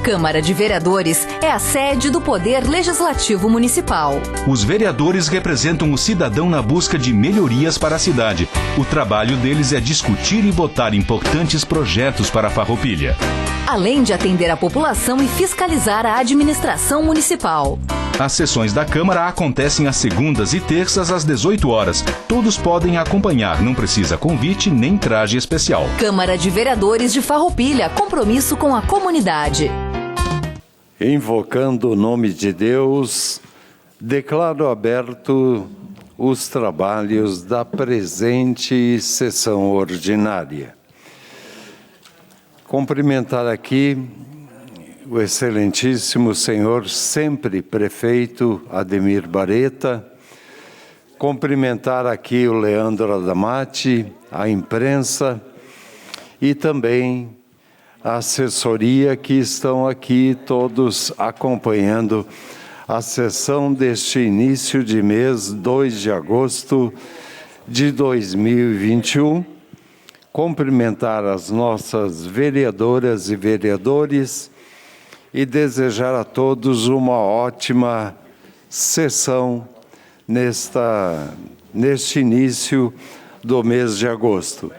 Câmara de Vereadores é a sede do Poder Legislativo Municipal. Os vereadores representam o cidadão na busca de melhorias para a cidade. O trabalho deles é discutir e votar importantes projetos para a Farroupilha, além de atender a população e fiscalizar a administração municipal. As sessões da Câmara acontecem às segundas e terças às 18 horas. Todos podem acompanhar, não precisa convite nem traje especial. Câmara de Vereadores de Farroupilha, compromisso com a comunidade. Invocando o nome de Deus, declaro aberto os trabalhos da presente sessão ordinária. Cumprimentar aqui o excelentíssimo senhor sempre prefeito Ademir Bareta, cumprimentar aqui o Leandro Adamati, a imprensa e também a assessoria que estão aqui todos acompanhando a sessão deste início de mês, 2 de agosto de 2021. Cumprimentar as nossas vereadoras e vereadores e desejar a todos uma ótima sessão neste início do mês de agosto.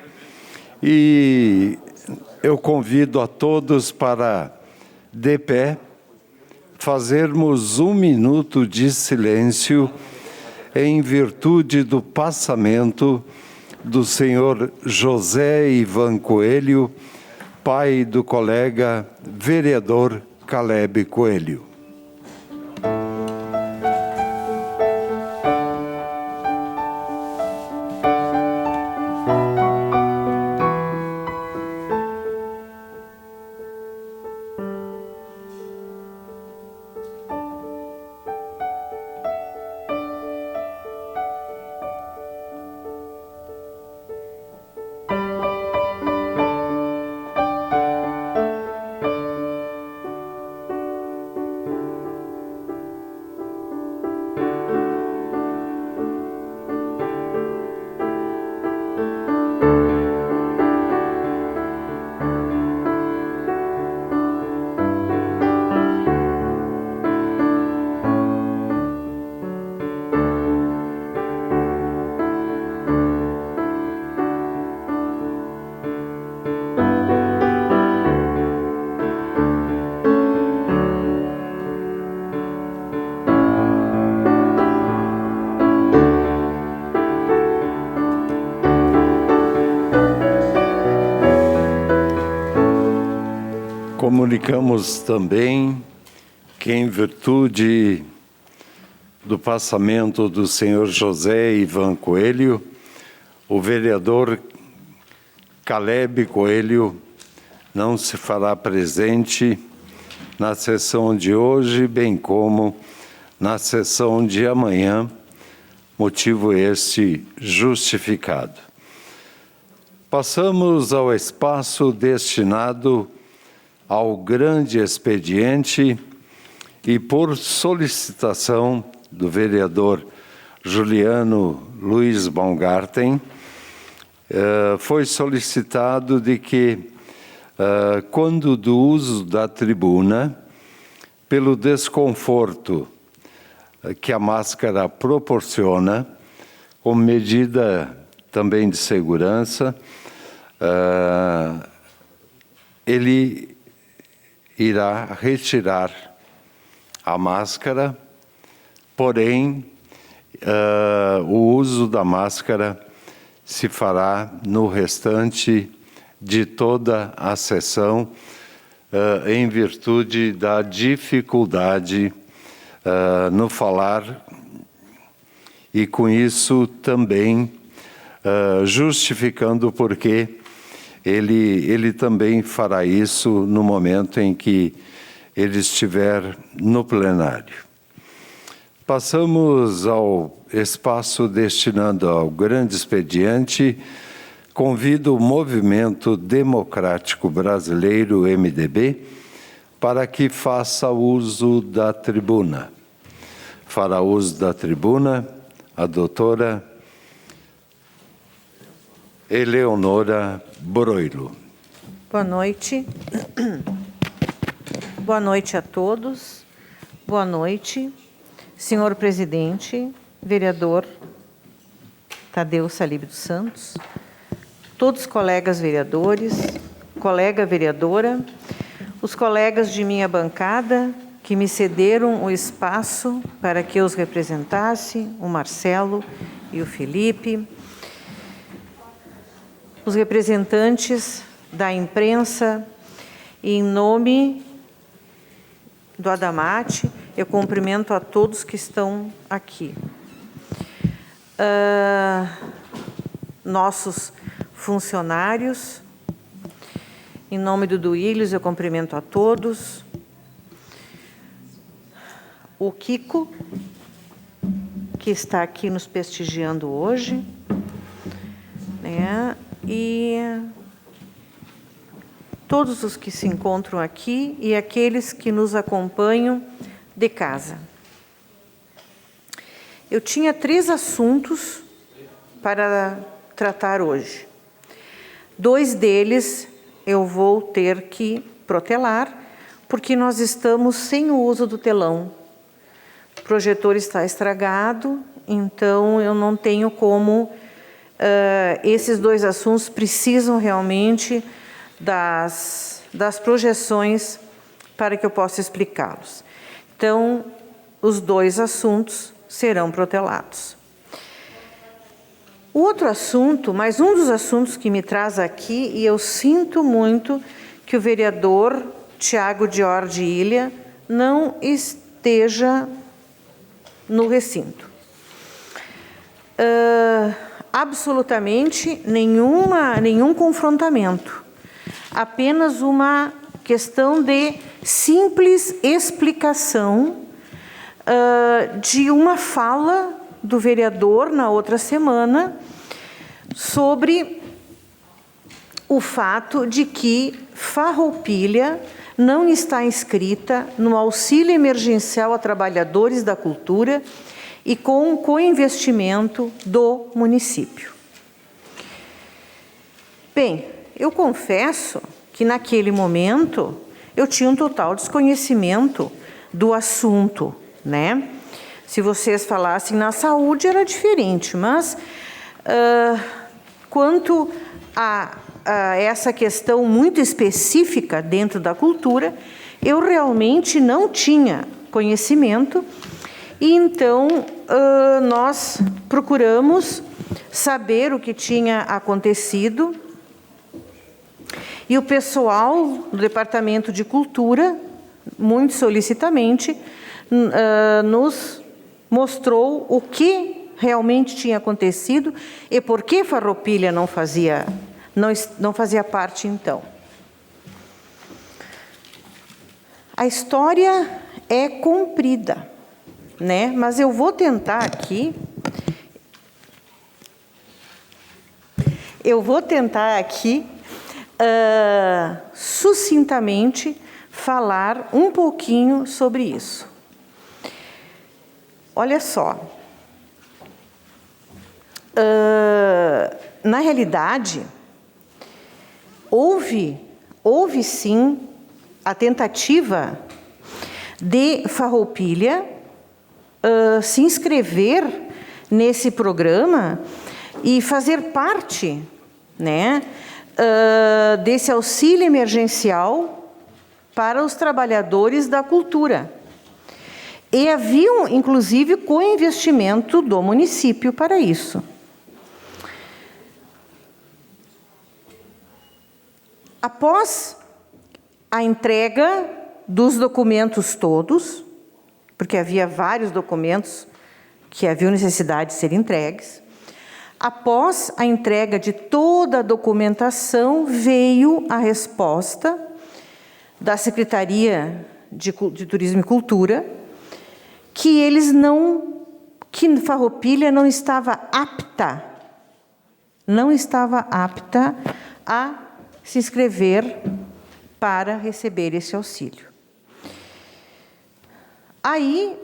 E eu convido a todos para, de pé, fazermos 1 minuto de silêncio em virtude do passamento do senhor José Ivan Coelho, pai do colega vereador Caleb Coelho. Comunicamos também que, em virtude do passamento do senhor José Ivan Coelho, o vereador Caleb Coelho não se fará presente na sessão de hoje, bem como na sessão de amanhã, motivo este justificado. Passamos ao espaço destinado ao grande expediente e, por solicitação do vereador Juliano Luiz Baumgarten, foi solicitado de que, quando do uso da tribuna, pelo desconforto que a máscara proporciona, como medida também de segurança, ele irá retirar a máscara, porém, o uso da máscara se fará no restante de toda a sessão, em virtude da dificuldade no falar, e com isso também justificando porque ele também fará isso no momento em que ele estiver no plenário. Passamos ao espaço destinado ao grande expediente. Convido o Movimento Democrático Brasileiro, MDB, para que faça uso da tribuna. Fará uso da tribuna a doutora Eleonora Broilo. Boa noite. Boa noite a todos. Boa noite, senhor presidente, vereador Tadeu Salib dos Santos, todos os colegas vereadores, colega vereadora, os colegas de minha bancada que me cederam o espaço para que eu os representasse, o Marcelo e o Felipe, os representantes da imprensa, e em nome do Adamate, eu cumprimento a todos que estão aqui. Nossos funcionários, em nome do Duílios, eu cumprimento a todos. O Kiko, que está aqui nos prestigiando hoje, né? E todos os que se encontram aqui e aqueles que nos acompanham de casa. Eu tinha 3 assuntos para tratar hoje. 2 deles eu vou ter que protelar, porque nós estamos sem o uso do telão. O projetor está estragado, então eu não tenho como... esses 2 assuntos precisam realmente das projeções para que eu possa explicá-los. Então, os 2 assuntos serão protelados. O outro assunto, mais um dos assuntos que me traz aqui, e eu sinto muito que o vereador Tiago Dior de Ilha não esteja no recinto. Absolutamente nenhum confrontamento. Apenas uma questão de simples explicação de uma fala do vereador na outra semana sobre o fato de que Farroupilha não está inscrita no auxílio emergencial a trabalhadores da cultura e com o co-investimento do município. Bem, eu confesso que naquele momento eu tinha um total desconhecimento do assunto, né? Se vocês falassem na saúde era diferente, mas quanto a essa questão muito específica dentro da cultura, eu realmente não tinha conhecimento e então nós procuramos saber o que tinha acontecido. E o pessoal do Departamento de Cultura, muito solicitamente, nos mostrou o que realmente tinha acontecido e por que Farroupilha não fazia parte, então. A história é comprida, né? Mas eu vou tentar aqui... sucintamente falar um pouquinho sobre isso. Olha só, na realidade, houve sim a tentativa de Farroupilha se inscrever nesse programa e fazer parte, né, desse auxílio emergencial para os trabalhadores da cultura. E havia, inclusive, co-investimento do município para isso. Após a entrega dos documentos todos, porque havia vários documentos que haviam necessidade de serem entregues, após a entrega de toda a documentação, veio a resposta da Secretaria de Turismo e Cultura que Farroupilha não estava apta a se inscrever para receber esse auxílio. Aí,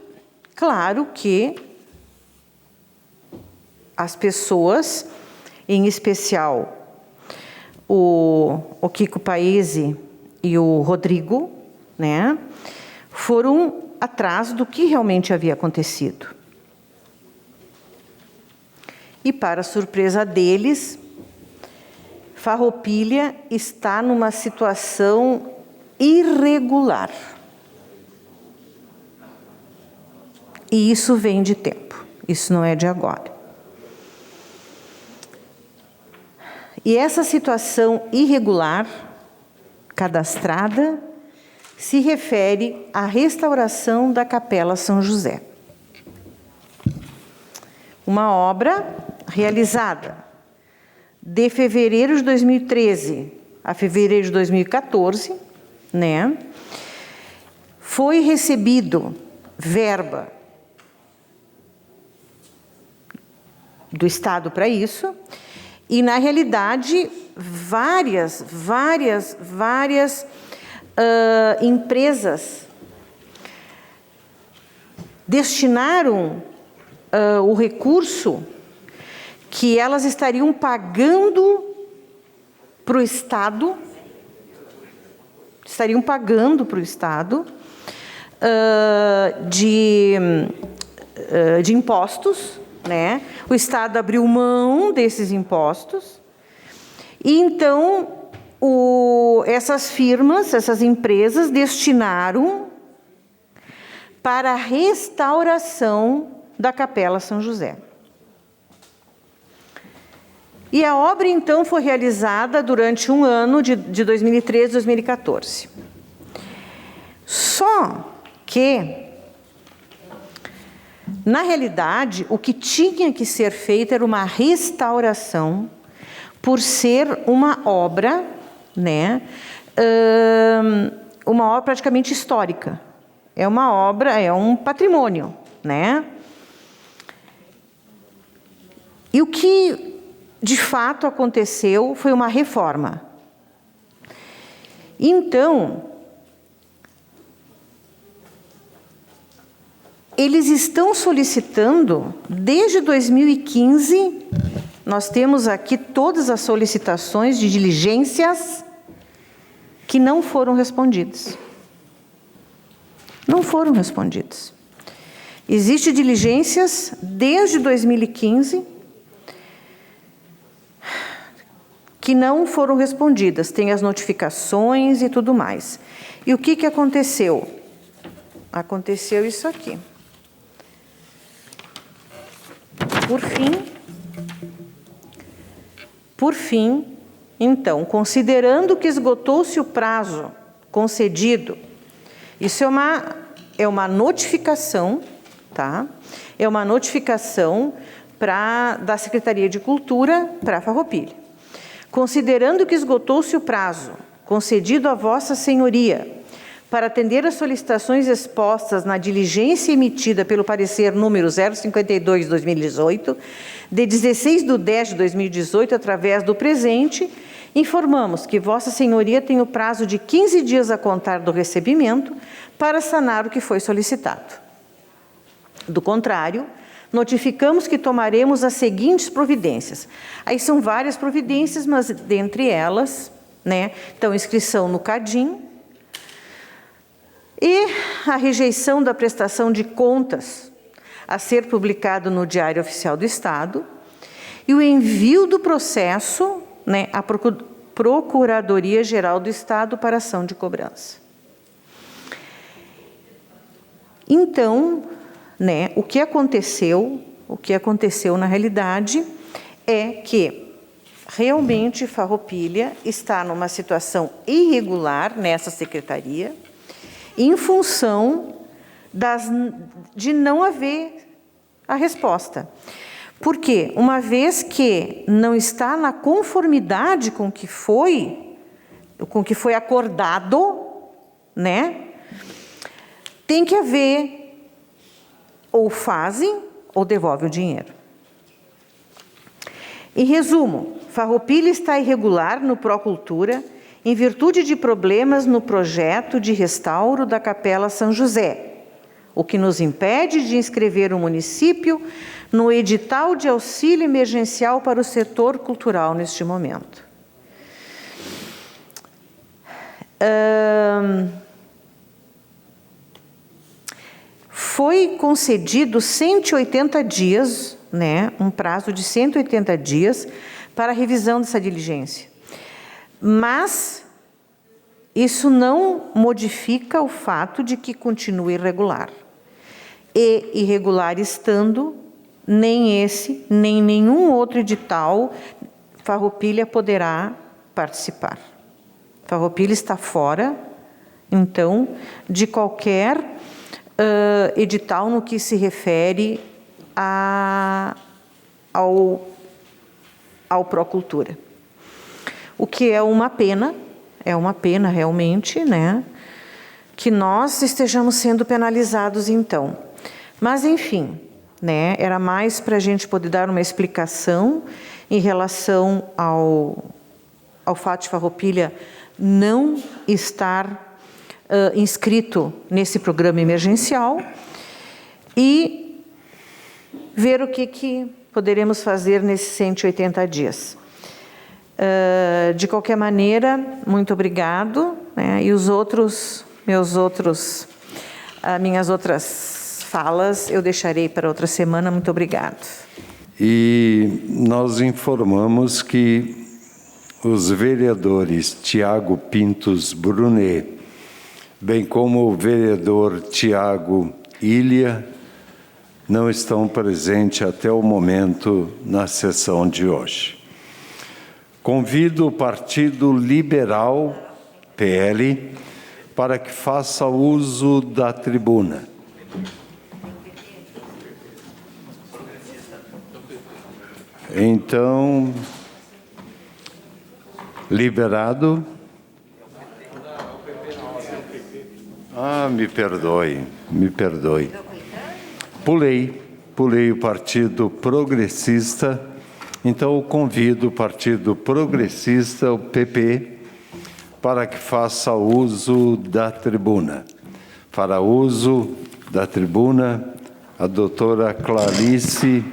claro que as pessoas, em especial o Kiko Paese e o Rodrigo, né, foram atrás do que realmente havia acontecido. E, para surpresa deles, Farroupilha está numa situação irregular. E isso vem de tempo, isso não é de agora. E essa situação irregular, cadastrada, se refere à restauração da Capela São José. Uma obra realizada de fevereiro de 2013 a fevereiro de 2014, né? Foi recebido verba do Estado para isso, e, na realidade, várias empresas destinaram o recurso que elas estariam pagando para o Estado, de impostos, né? O Estado abriu mão desses impostos, e então essas firmas, essas empresas destinaram para a restauração da Capela São José. E a obra, então, foi realizada durante um ano, de 2013 a 2014. Só que, na realidade, o que tinha que ser feito era uma restauração, por ser uma obra, né, uma obra praticamente histórica. É uma obra, é um patrimônio, né? E o que de fato aconteceu foi uma reforma. Então, eles estão solicitando, desde 2015, nós temos aqui todas as solicitações de diligências que não foram respondidas. Não foram respondidas. Existem diligências desde 2015 que não foram respondidas, tem as notificações e tudo mais. E o que aconteceu? Aconteceu isso aqui. Por fim, então, considerando que esgotou-se o prazo concedido, isso é uma notificação, tá? É uma notificação da Secretaria de Cultura para a Farroupilha. Considerando que esgotou-se o prazo concedido a Vossa Senhoria para atender às solicitações expostas na diligência emitida pelo parecer número 052/2018, de 16/10/2018, através do presente, informamos que Vossa Senhoria tem o prazo de 15 dias a contar do recebimento para sanar o que foi solicitado. Do contrário, notificamos que tomaremos as seguintes providências. Aí são várias providências, mas dentre elas, né, então, inscrição no CADIM e a rejeição da prestação de contas a ser publicado no Diário Oficial do Estado e o envio do processo, né, à Procuradoria-Geral do Estado para ação de cobrança. Então, né, o que aconteceu na realidade é que realmente Farroupilha está numa situação irregular nessa secretaria, em função de não haver a resposta. Por quê? Uma vez que não está na conformidade com o que foi acordado, né, tem que haver, ou fazem, ou devolve o dinheiro. Em resumo, Farroupilha está irregular no Procultura, em virtude de problemas no projeto de restauro da Capela São José, o que nos impede de inscrever o município no edital de auxílio emergencial para o setor cultural neste momento. foi concedido 180 dias, né, um prazo de 180 dias para a revisão dessa diligência. Mas isso não modifica o fato de que continua irregular. E irregular estando, nem esse, nem nenhum outro edital, Farroupilha poderá participar. Farroupilha está fora, então, de qualquer edital no que se refere ao Procultura. O que é uma pena realmente, né, que nós estejamos sendo penalizados então. Mas, enfim, né, era mais para a gente poder dar uma explicação em relação ao fato de Farroupilha não estar inscrito nesse programa emergencial e ver o que poderemos fazer nesses 180 dias. De qualquer maneira, muito obrigado, né, e minhas outras falas eu deixarei para outra semana. Muito obrigado. E nós informamos que os vereadores Tiago Pintos Brunet, bem como o vereador Tiago Ilha, não estão presentes até o momento na sessão de hoje. Convido o Partido Liberal, PL, para que faça uso da tribuna. Então, liberado. Me perdoe. Pulei o Partido Progressista. Então, eu convido o Partido Progressista, o PP, para que faça uso da tribuna. Fará uso da tribuna a doutora Clarice,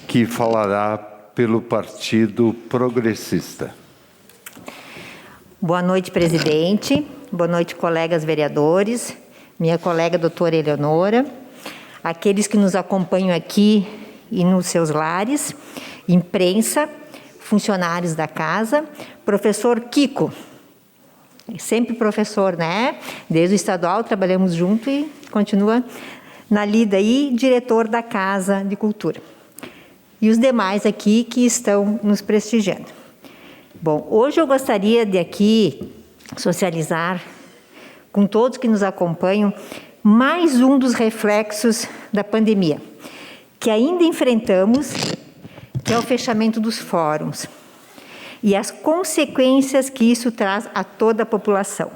que falará pelo Partido Progressista. Boa noite, presidente. Boa noite, colegas vereadores, minha colega doutora Eleonora, aqueles que nos acompanham aqui e nos seus lares, imprensa, funcionários da casa, professor Kiko, sempre professor, né? Desde o estadual trabalhamos junto e continua na lida aí, diretor da Casa de Cultura. E os demais aqui que estão nos prestigiando. Bom, hoje eu gostaria de aqui socializar com todos que nos acompanham mais um dos reflexos da pandemia, que ainda enfrentamos, que é o fechamento dos fóruns e as consequências que isso traz a toda a população.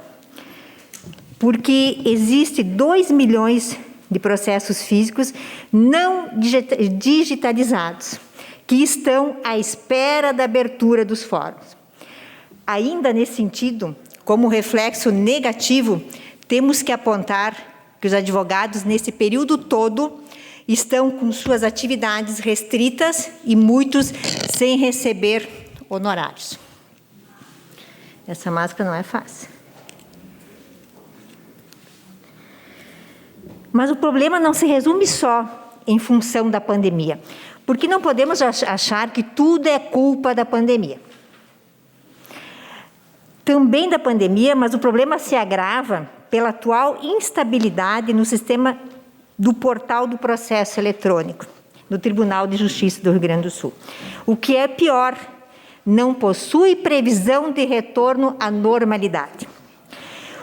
Porque existe 2 milhões de processos físicos não digitalizados, que estão à espera da abertura dos fóruns. Ainda nesse sentido, como reflexo negativo, temos que apontar que os advogados, nesse período todo, estão com suas atividades restritas e muitos sem receber honorários. Essa máscara não é fácil. Mas o problema não se resume só em função da pandemia, porque não podemos achar que tudo é culpa da pandemia. Também da pandemia, mas o problema se agrava pela atual instabilidade no sistema do portal do processo eletrônico, do Tribunal de Justiça do Rio Grande do Sul. O que é pior, não possui previsão de retorno à normalidade,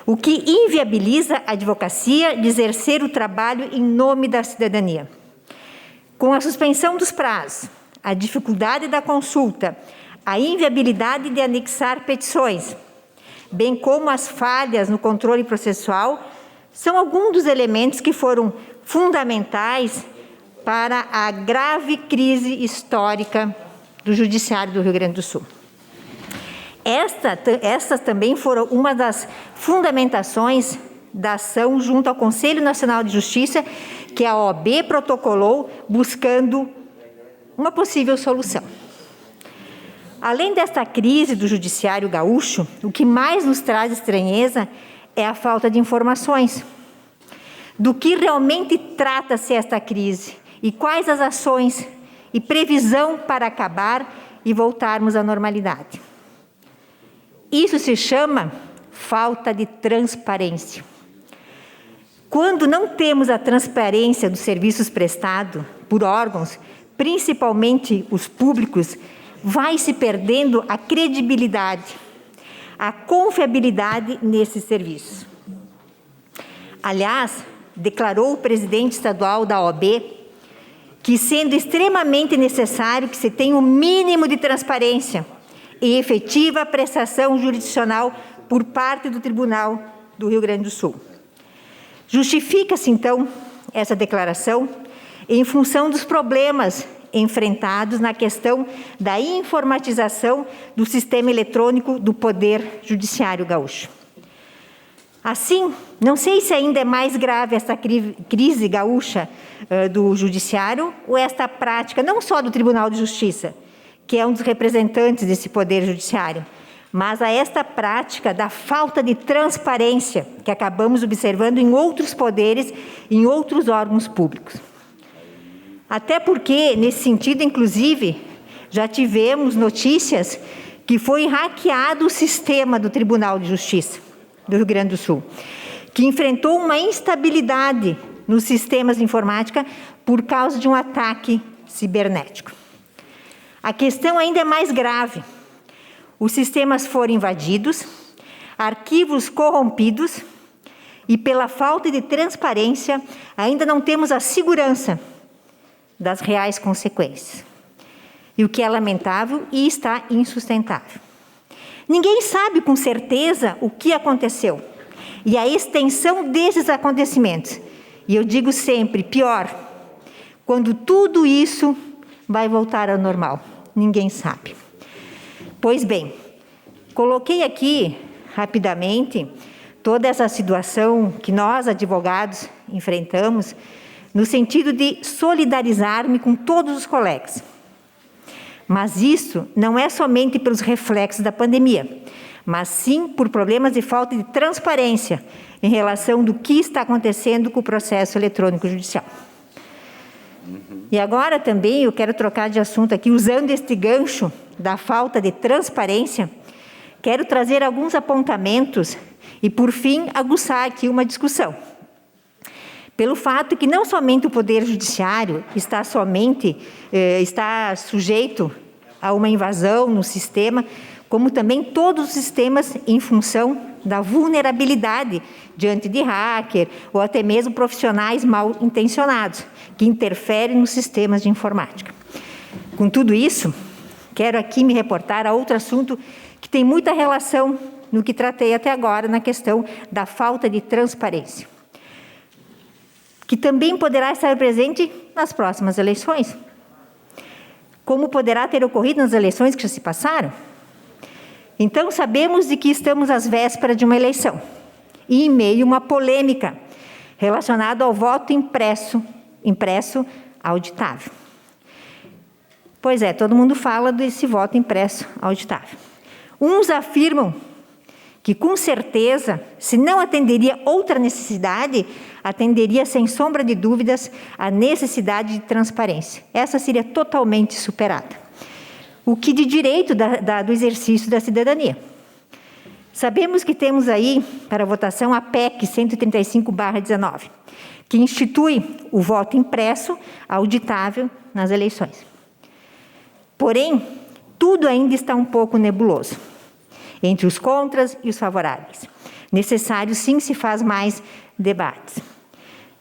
o que inviabiliza a advocacia de exercer o trabalho em nome da cidadania. Com a suspensão dos prazos, a dificuldade da consulta, a inviabilidade de anexar petições, bem como as falhas no controle processual, são alguns dos elementos que foram fundamentais para a grave crise histórica do Judiciário do Rio Grande do Sul. Estas também foram uma das fundamentações da ação junto ao Conselho Nacional de Justiça, que a OAB protocolou buscando uma possível solução. Além desta crise do Judiciário gaúcho, o que mais nos traz estranheza é a falta de informações. do que realmente trata-se esta crise e quais as ações e previsão para acabar e voltarmos à normalidade. Isso se chama falta de transparência. Quando não temos a transparência dos serviços prestados por órgãos, principalmente os públicos, vai se perdendo a credibilidade, a confiabilidade nesses serviços. Aliás, declarou o presidente estadual da OAB que, sendo extremamente necessário que se tenha um mínimo de transparência e efetiva prestação jurisdicional por parte do Tribunal do Rio Grande do Sul. Justifica-se, então, essa declaração em função dos problemas enfrentados na questão da informatização do sistema eletrônico do Poder Judiciário gaúcho. Assim, não sei se ainda é mais grave esta crise gaúcha do Judiciário ou esta prática, não só do Tribunal de Justiça, que é um dos representantes desse Poder Judiciário, mas a esta prática da falta de transparência que acabamos observando em outros poderes, em outros órgãos públicos. Até porque, nesse sentido, inclusive, já tivemos notícias que foi hackeado o sistema do Tribunal de Justiça do Rio Grande do Sul, que enfrentou uma instabilidade nos sistemas de informática por causa de um ataque cibernético. A questão ainda é mais grave. Os sistemas foram invadidos, arquivos corrompidos e, pela falta de transparência, ainda não temos a segurança das reais consequências. E o que é lamentável e está insustentável. Ninguém sabe com certeza o que aconteceu e a extensão desses acontecimentos. E eu digo sempre, pior, quando tudo isso vai voltar ao normal. Ninguém sabe. Pois bem, coloquei aqui rapidamente toda essa situação que nós, advogados, enfrentamos, no sentido de solidarizar-me com todos os colegas. Mas isso não é somente pelos reflexos da pandemia, mas sim por problemas de falta de transparência em relação do que está acontecendo com o processo eletrônico judicial. E agora também eu quero trocar de assunto aqui, usando este gancho da falta de transparência, quero trazer alguns apontamentos e, por fim, aguçar aqui uma discussão. Pelo fato que não somente o Poder Judiciário está sujeito a uma invasão no sistema, como também todos os sistemas em função da vulnerabilidade diante de hacker ou até mesmo profissionais mal intencionados, que interferem nos sistemas de informática. Com tudo isso, quero aqui me reportar a outro assunto que tem muita relação no que tratei até agora, na questão da falta de transparência, que também poderá estar presente nas próximas eleições, como poderá ter ocorrido nas eleições que já se passaram. Então, sabemos de que estamos às vésperas de uma eleição e em meio a uma polêmica relacionada ao voto impresso auditável. Pois é, todo mundo fala desse voto impresso auditável. Uns afirmam que, com certeza, se não atenderia outra necessidade, atenderia, sem sombra de dúvidas, a necessidade de transparência. Essa seria totalmente superada. O que de direito do exercício da cidadania. Sabemos que temos aí, para votação, a PEC 135/19, que institui o voto impresso auditável nas eleições. Porém, tudo ainda está um pouco nebuloso, entre os contras e os favoráveis. Necessário, sim, se faz mais debates.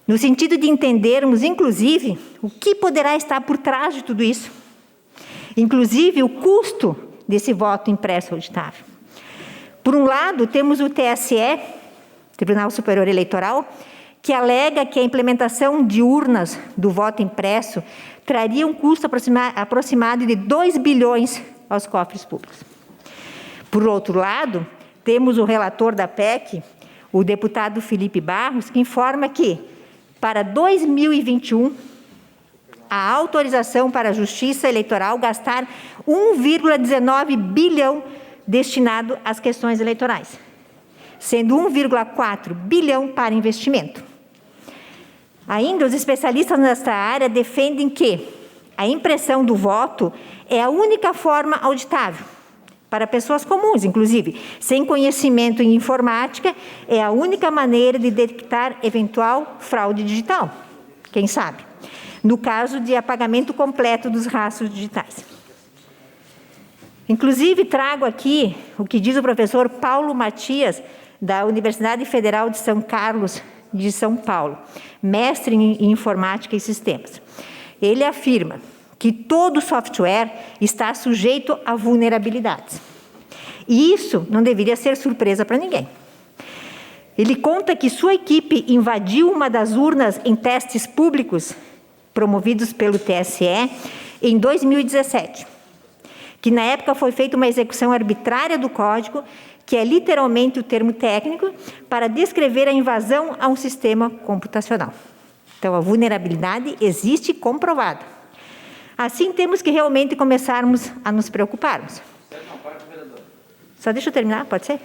No sentido de entendermos, inclusive, o que poderá estar por trás de tudo isso. Inclusive, o custo desse voto impresso auditável. Por um lado, temos o TSE, Tribunal Superior Eleitoral, que alega que a implementação de urnas do voto impresso traria um custo aproximado de 2 bilhões aos cofres públicos. Por outro lado, temos o relator da PEC, o deputado Felipe Barros, que informa que, para 2021, a autorização para a Justiça Eleitoral gastar 1,19 bilhão destinado às questões eleitorais, sendo 1,4 bilhão para investimento. Ainda, os especialistas nesta área defendem que a impressão do voto é a única forma auditável, para pessoas comuns, inclusive, sem conhecimento em informática, é a única maneira de detectar eventual fraude digital, quem sabe, no caso de apagamento completo dos rastros digitais. Inclusive, trago aqui o que diz o professor Paulo Matias, da Universidade Federal de São Carlos, de São Paulo, mestre em informática e sistemas. Ele afirma que todo software está sujeito a vulnerabilidades. E isso não deveria ser surpresa para ninguém. Ele conta que sua equipe invadiu uma das urnas em testes públicos promovidos pelo TSE em 2017, que na época foi feita uma execução arbitrária do código, que é literalmente o termo técnico, para descrever a invasão a um sistema computacional. Então, a vulnerabilidade existe comprovada. Assim, temos que realmente começarmos a nos preocuparmos. Só deixa eu terminar, pode ser?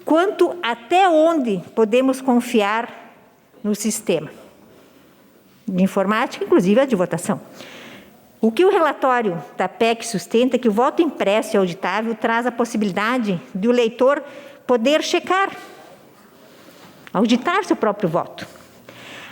Quanto até onde podemos confiar no sistema de informática, inclusive a de votação. O que o relatório da PEC sustenta é que o voto impresso e auditável traz a possibilidade de o leitor poder checar, auditar seu próprio voto.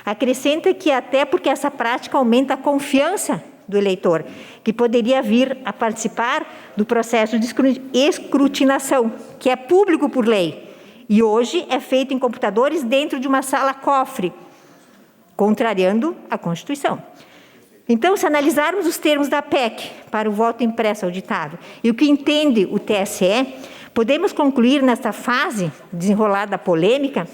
Acrescenta que até porque essa prática aumenta a confiança do eleitor, que poderia vir a participar do processo de escrutinação, que é público por lei, e hoje é feito em computadores dentro de uma sala cofre, contrariando a Constituição. Então, se analisarmos os termos da PEC para o voto impresso auditável e o que entende o TSE, podemos concluir nesta fase desenrolada da polêmica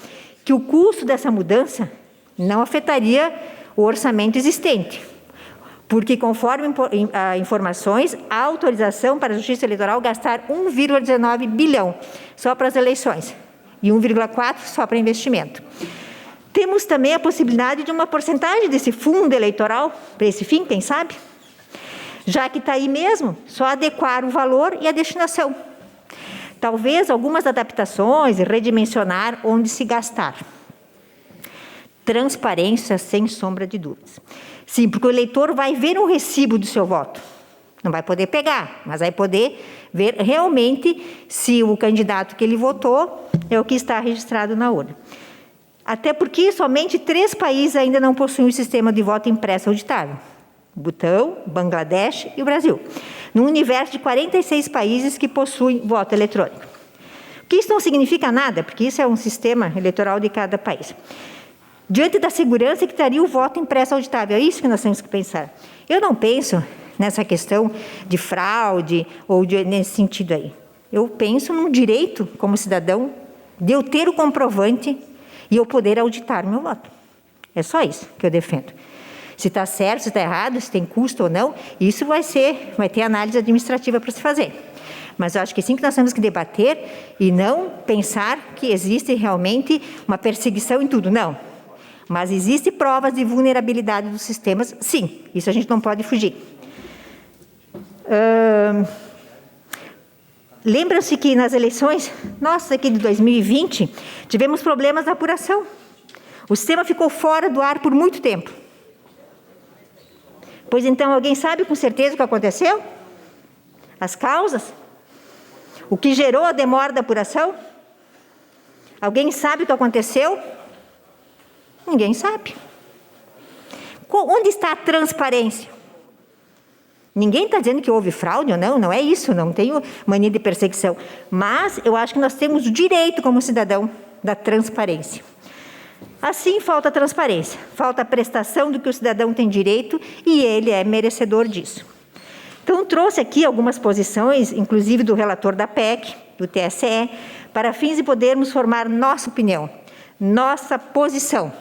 que o custo dessa mudança não afetaria o orçamento existente, porque, conforme informações, a autorização para a Justiça Eleitoral gastar 1,19 bilhão só para as eleições e 1,4 só para investimento. Temos também a possibilidade de uma porcentagem desse fundo eleitoral para esse fim, quem sabe? Já que está aí mesmo, só adequar o valor e a destinação. Talvez algumas adaptações e redimensionar onde se gastar. Transparência, sem sombra de dúvidas. Sim, porque o eleitor vai ver um recibo do seu voto. Não vai poder pegar, mas vai poder ver realmente se o candidato que ele votou é o que está registrado na urna. Até porque somente 3 países ainda não possuem o sistema de voto impresso auditável. Butão, Bangladesh e o Brasil. Num universo de 46 países que possuem voto eletrônico. O que isso não significa nada, porque isso é um sistema eleitoral de cada país. Diante da segurança que estaria o voto impresso auditável, é isso que nós temos que pensar. Eu não penso nessa questão de fraude ou nesse sentido aí. Eu penso num direito, como cidadão, de eu ter o comprovante e eu poder auditar o meu voto. É só isso que eu defendo. Se está certo, se está errado, se tem custo ou não, isso vai ter análise administrativa para se fazer. Mas eu acho que sim que nós temos que debater e não pensar que existe realmente uma perseguição em tudo, não. Mas existem provas de vulnerabilidade dos sistemas, sim, isso a gente não pode fugir. Lembra-se que nas eleições, nossas aqui de 2020, tivemos problemas na apuração. O sistema ficou fora do ar por muito tempo. Pois então, alguém sabe com certeza o que aconteceu? As causas? O que gerou a demora da apuração? Alguém sabe o que aconteceu? Ninguém sabe. Onde está a transparência? Ninguém está dizendo que houve fraude ou não, não é isso, não tenho mania de perseguição. Mas eu acho que nós temos o direito, como cidadão, da transparência. Assim, falta transparência, falta a prestação do que o cidadão tem direito e ele é merecedor disso. Então, trouxe aqui algumas posições, inclusive do relator da PEC, do TSE, para fins de podermos formar nossa opinião, nossa posição.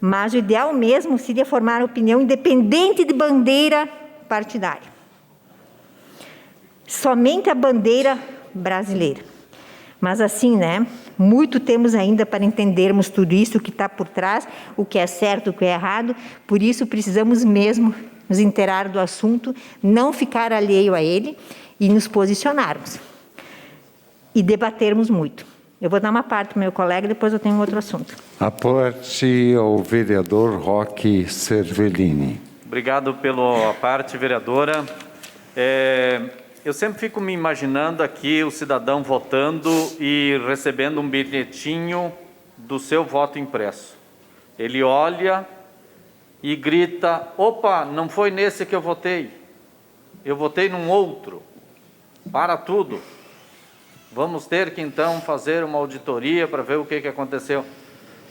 Mas o ideal mesmo seria formar opinião independente de bandeira partidária. Somente a bandeira brasileira. Mas assim, né? Muito temos ainda para entendermos tudo isso que está por trás, o que é certo, o que é errado. Por isso, precisamos mesmo nos inteirar do assunto, não ficar alheio a ele e nos posicionarmos. E debatermos muito. Eu vou dar uma parte para o meu colega, depois eu tenho outro assunto. A parte ao vereador Roque Cervellini. Obrigado pela parte, vereadora. Eu sempre fico me imaginando aqui o cidadão votando e recebendo um bilhetinho do seu voto impresso. Ele olha e grita: opa, não foi nesse que eu votei num outro. Para tudo. Vamos ter que então fazer uma auditoria para ver o que aconteceu.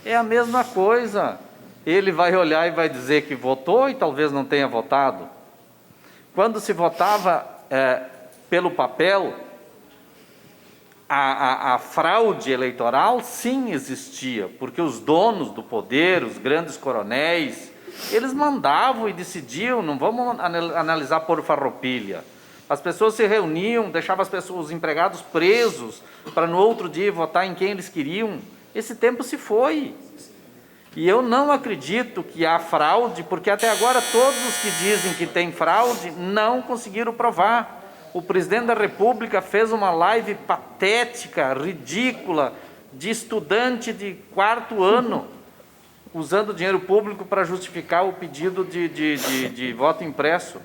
É a mesma coisa. Ele vai olhar e vai dizer que votou e talvez não tenha votado. Quando se votava pelo papel, a fraude eleitoral sim existia, porque os donos do poder, os grandes coronéis, eles mandavam e decidiam, não vamos analisar por farroupilha. As pessoas se reuniam, deixavam os empregados presos para no outro dia votar em quem eles queriam. Esse tempo se foi. E eu não acredito que há fraude, porque até agora todos os que dizem que tem fraude não conseguiram provar. O presidente da República fez uma live patética, ridícula, de estudante de 4º ano, usando dinheiro público para justificar o pedido de voto impresso.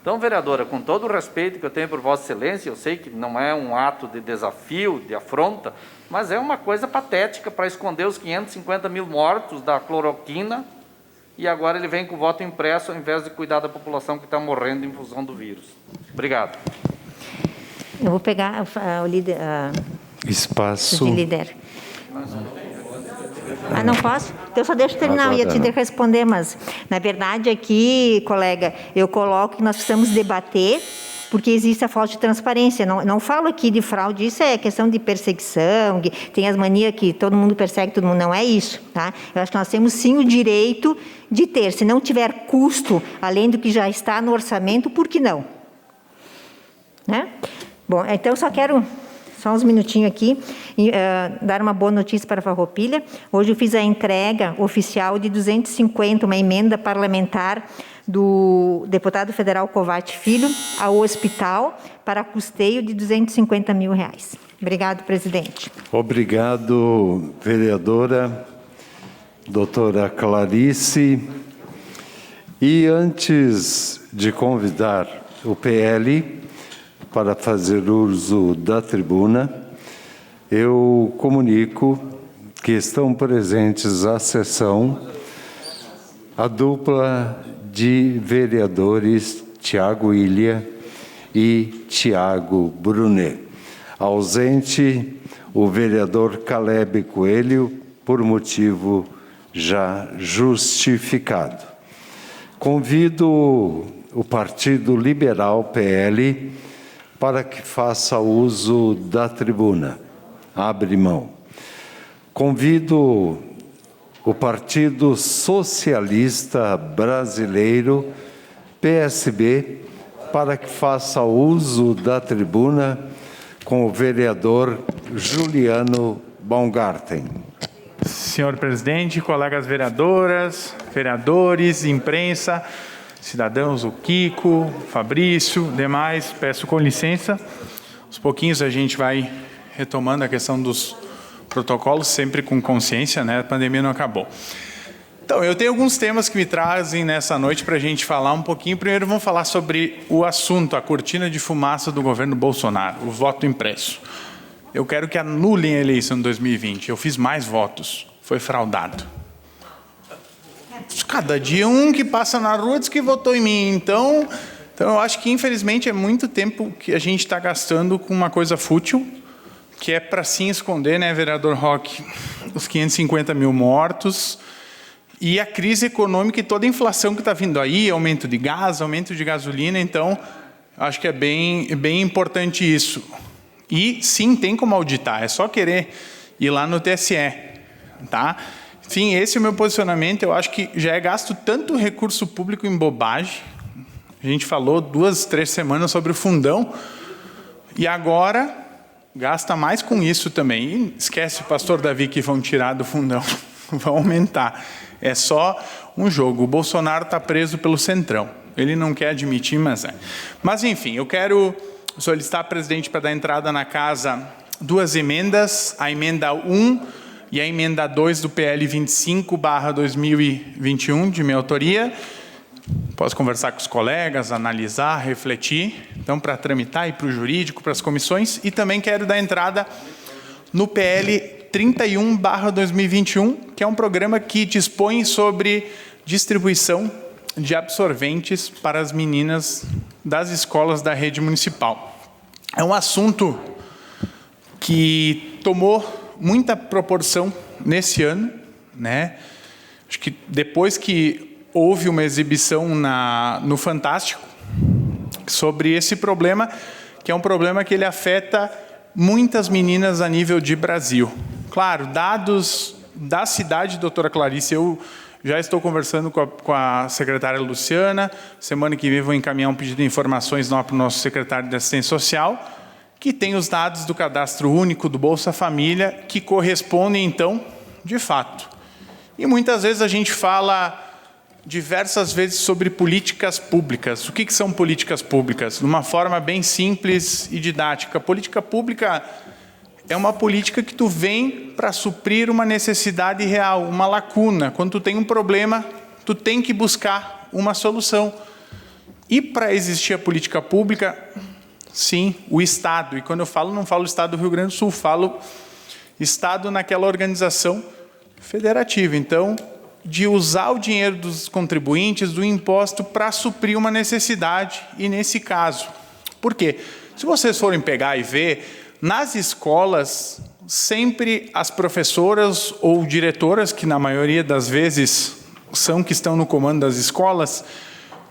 Então, vereadora, com todo o respeito que eu tenho por Vossa Excelência, eu sei que não é um ato de desafio, de afronta, mas é uma coisa patética para esconder os 550 mil mortos da cloroquina, e agora ele vem com o voto impresso ao invés de cuidar da população que está morrendo em função do vírus. Obrigado. Eu vou pegar o líder... Espaço. De líder. Não posso? Então, eu só deixo terminar, eu ia te responder, mas, na verdade, aqui, colega, eu coloco que nós precisamos debater, porque existe a falta de transparência. Não falo aqui de fraude, isso é questão de perseguição, tem as manias que todo mundo persegue todo mundo, não é isso, tá? Eu acho que nós temos, sim, o direito de ter. Se não tiver custo, além do que já está no orçamento, por que não? Né? Bom, então, eu só quero... Só uns minutinhos aqui, dar uma boa notícia para a Farroupilha. Hoje eu fiz a entrega oficial de 250, uma emenda parlamentar do deputado federal Kovács Filho ao hospital para custeio de R$250 mil. Obrigado, presidente. Obrigado, vereadora, doutora Clarice. E antes de convidar o PL para fazer uso da tribuna, eu comunico que estão presentes à sessão a dupla de vereadores Tiago Ilha e Tiago Brunet. Ausente o vereador Caleb Coelho, por motivo já justificado. Convido o Partido Liberal, PL, para que faça uso da tribuna. Abre mão. Convido o Partido Socialista Brasileiro, PSB, para que faça uso da tribuna com o vereador Juliano Baumgarten. Senhor presidente, colegas vereadoras, vereadores, imprensa, cidadãos, o Kiko, o Fabrício, demais, peço com licença. Aos pouquinhos a gente vai retomando a questão dos protocolos, sempre com consciência, né? A pandemia não acabou. Então, eu tenho alguns temas que me trazem nessa noite para a gente falar um pouquinho. Primeiro, vamos falar sobre o assunto, a cortina de fumaça do governo Bolsonaro, o voto impresso. Eu quero que anulem a eleição de 2020. Eu fiz mais votos, foi fraudado. Cada dia um que passa na rua diz que votou em mim. Então eu acho que, infelizmente, é muito tempo que a gente está gastando com uma coisa fútil, que é para sim esconder, né, vereador Roque, os 550 mil mortos e a crise econômica e toda a inflação que está vindo aí, aumento de gás, aumento de gasolina. Então, acho que é bem importante isso. E, sim, tem como auditar, é só querer ir lá no TSE, tá? Enfim, esse é o meu posicionamento. Eu acho que já é gasto tanto recurso público em bobagem. A gente falou 2, 3 semanas sobre o fundão. E agora gasta mais com isso também. E esquece o pastor Davi que vão tirar do fundão. Vão aumentar. É só um jogo. O Bolsonaro está preso pelo Centrão. Ele não quer admitir, mas é. Mas, enfim, eu quero solicitar, presidente, para dar entrada na casa duas emendas, a emenda 1 e a emenda 2 do PL 25/2021, de minha autoria. Posso conversar com os colegas, analisar, refletir. Então, para tramitar e para o jurídico, para as comissões. E também quero dar entrada no PL 31/2021, que é um programa que dispõe sobre distribuição de absorventes para as meninas das escolas da rede municipal. É um assunto que tomou muita proporção nesse ano, né? Acho que depois que houve uma exibição no Fantástico sobre esse problema, que é um problema que ele afeta muitas meninas a nível de Brasil. Claro, dados da cidade, doutora Clarice, eu já estou conversando com a secretária Luciana, semana que vem vou encaminhar um pedido de informações para o nosso secretário de Assistência Social, que tem os dados do Cadastro Único do Bolsa Família, que correspondem, então, de fato. E muitas vezes a gente fala diversas vezes sobre políticas públicas. O que são políticas públicas? De uma forma bem simples e didática. Política pública é uma política que tu vem para suprir uma necessidade real, uma lacuna. Quando tu tem um problema, tu tem que buscar uma solução. E para existir a política pública, sim, o Estado. E quando eu falo, não falo Estado do Rio Grande do Sul, falo Estado naquela organização federativa. Então, de usar o dinheiro dos contribuintes, do imposto, para suprir uma necessidade, e nesse caso. Por quê? Se vocês forem pegar e ver, nas escolas, sempre as professoras ou diretoras, que na maioria das vezes são que estão no comando das escolas,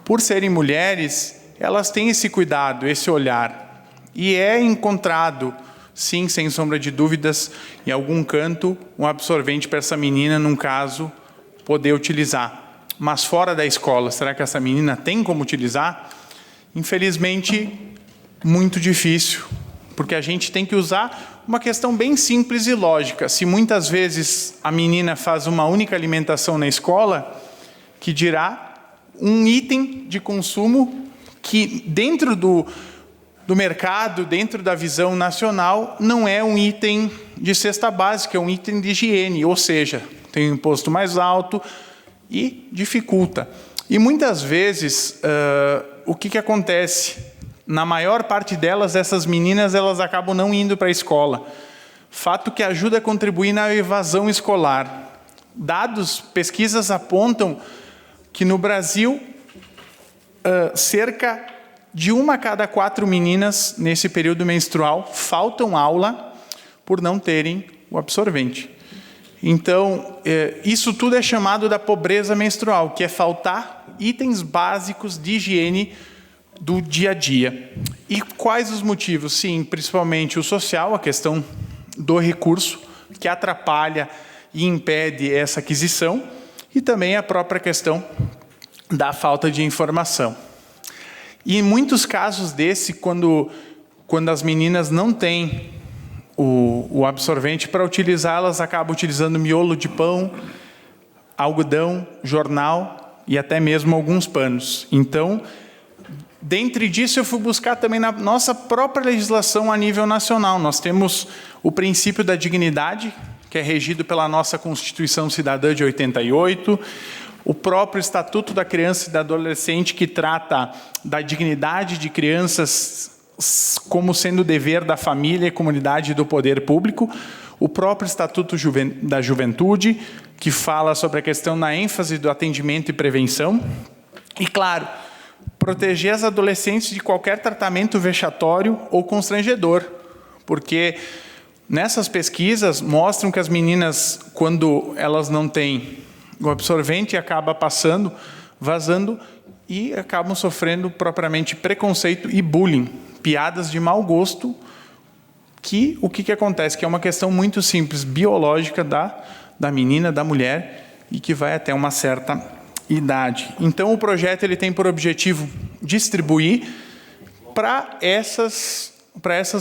por serem mulheres, elas têm esse cuidado, esse olhar. E é encontrado, sim, sem sombra de dúvidas, em algum canto, um absorvente para essa menina, num caso, poder utilizar. Mas fora da escola, será que essa menina tem como utilizar? Infelizmente, muito difícil, porque a gente tem que usar uma questão bem simples e lógica. Se muitas vezes a menina faz uma única alimentação na escola, que dirá um item de consumo que dentro do mercado, dentro da visão nacional, não é um item de cesta básica, é um item de higiene, ou seja, tem um imposto mais alto e dificulta. E muitas vezes, o que acontece? Na maior parte delas, essas meninas, elas acabam não indo para a escola. Fato que ajuda a contribuir na evasão escolar. Dados, pesquisas apontam que no Brasil, cerca de 1 a cada 4 meninas, nesse período menstrual, faltam aula por não terem o absorvente. Então, isso tudo é chamado da pobreza menstrual, que é faltar itens básicos de higiene do dia a dia. E quais os motivos? Sim, principalmente o social, a questão do recurso, que atrapalha e impede essa aquisição, e também a própria questão da falta de informação. E em muitos casos desse, quando as meninas não têm o absorvente para utilizar, elas acabam utilizando miolo de pão, algodão, jornal e até mesmo alguns panos. Então, dentre disso, eu fui buscar também na nossa própria legislação a nível nacional. Nós temos o princípio da dignidade, que é regido pela nossa Constituição Cidadã de 88, o próprio Estatuto da Criança e do Adolescente, que trata da dignidade de crianças como sendo dever da família e comunidade e do poder público, o próprio Estatuto da Juventude, que fala sobre a questão da ênfase do atendimento e prevenção, e, claro, proteger as adolescentes de qualquer tratamento vexatório ou constrangedor, porque nessas pesquisas mostram que as meninas, quando elas não têm o absorvente, acaba passando, vazando e acabam sofrendo propriamente preconceito e bullying, piadas de mau gosto, que o que acontece? Que é uma questão muito simples, biológica da menina, da mulher, e que vai até uma certa idade. Então, o projeto ele tem por objetivo distribuir para essas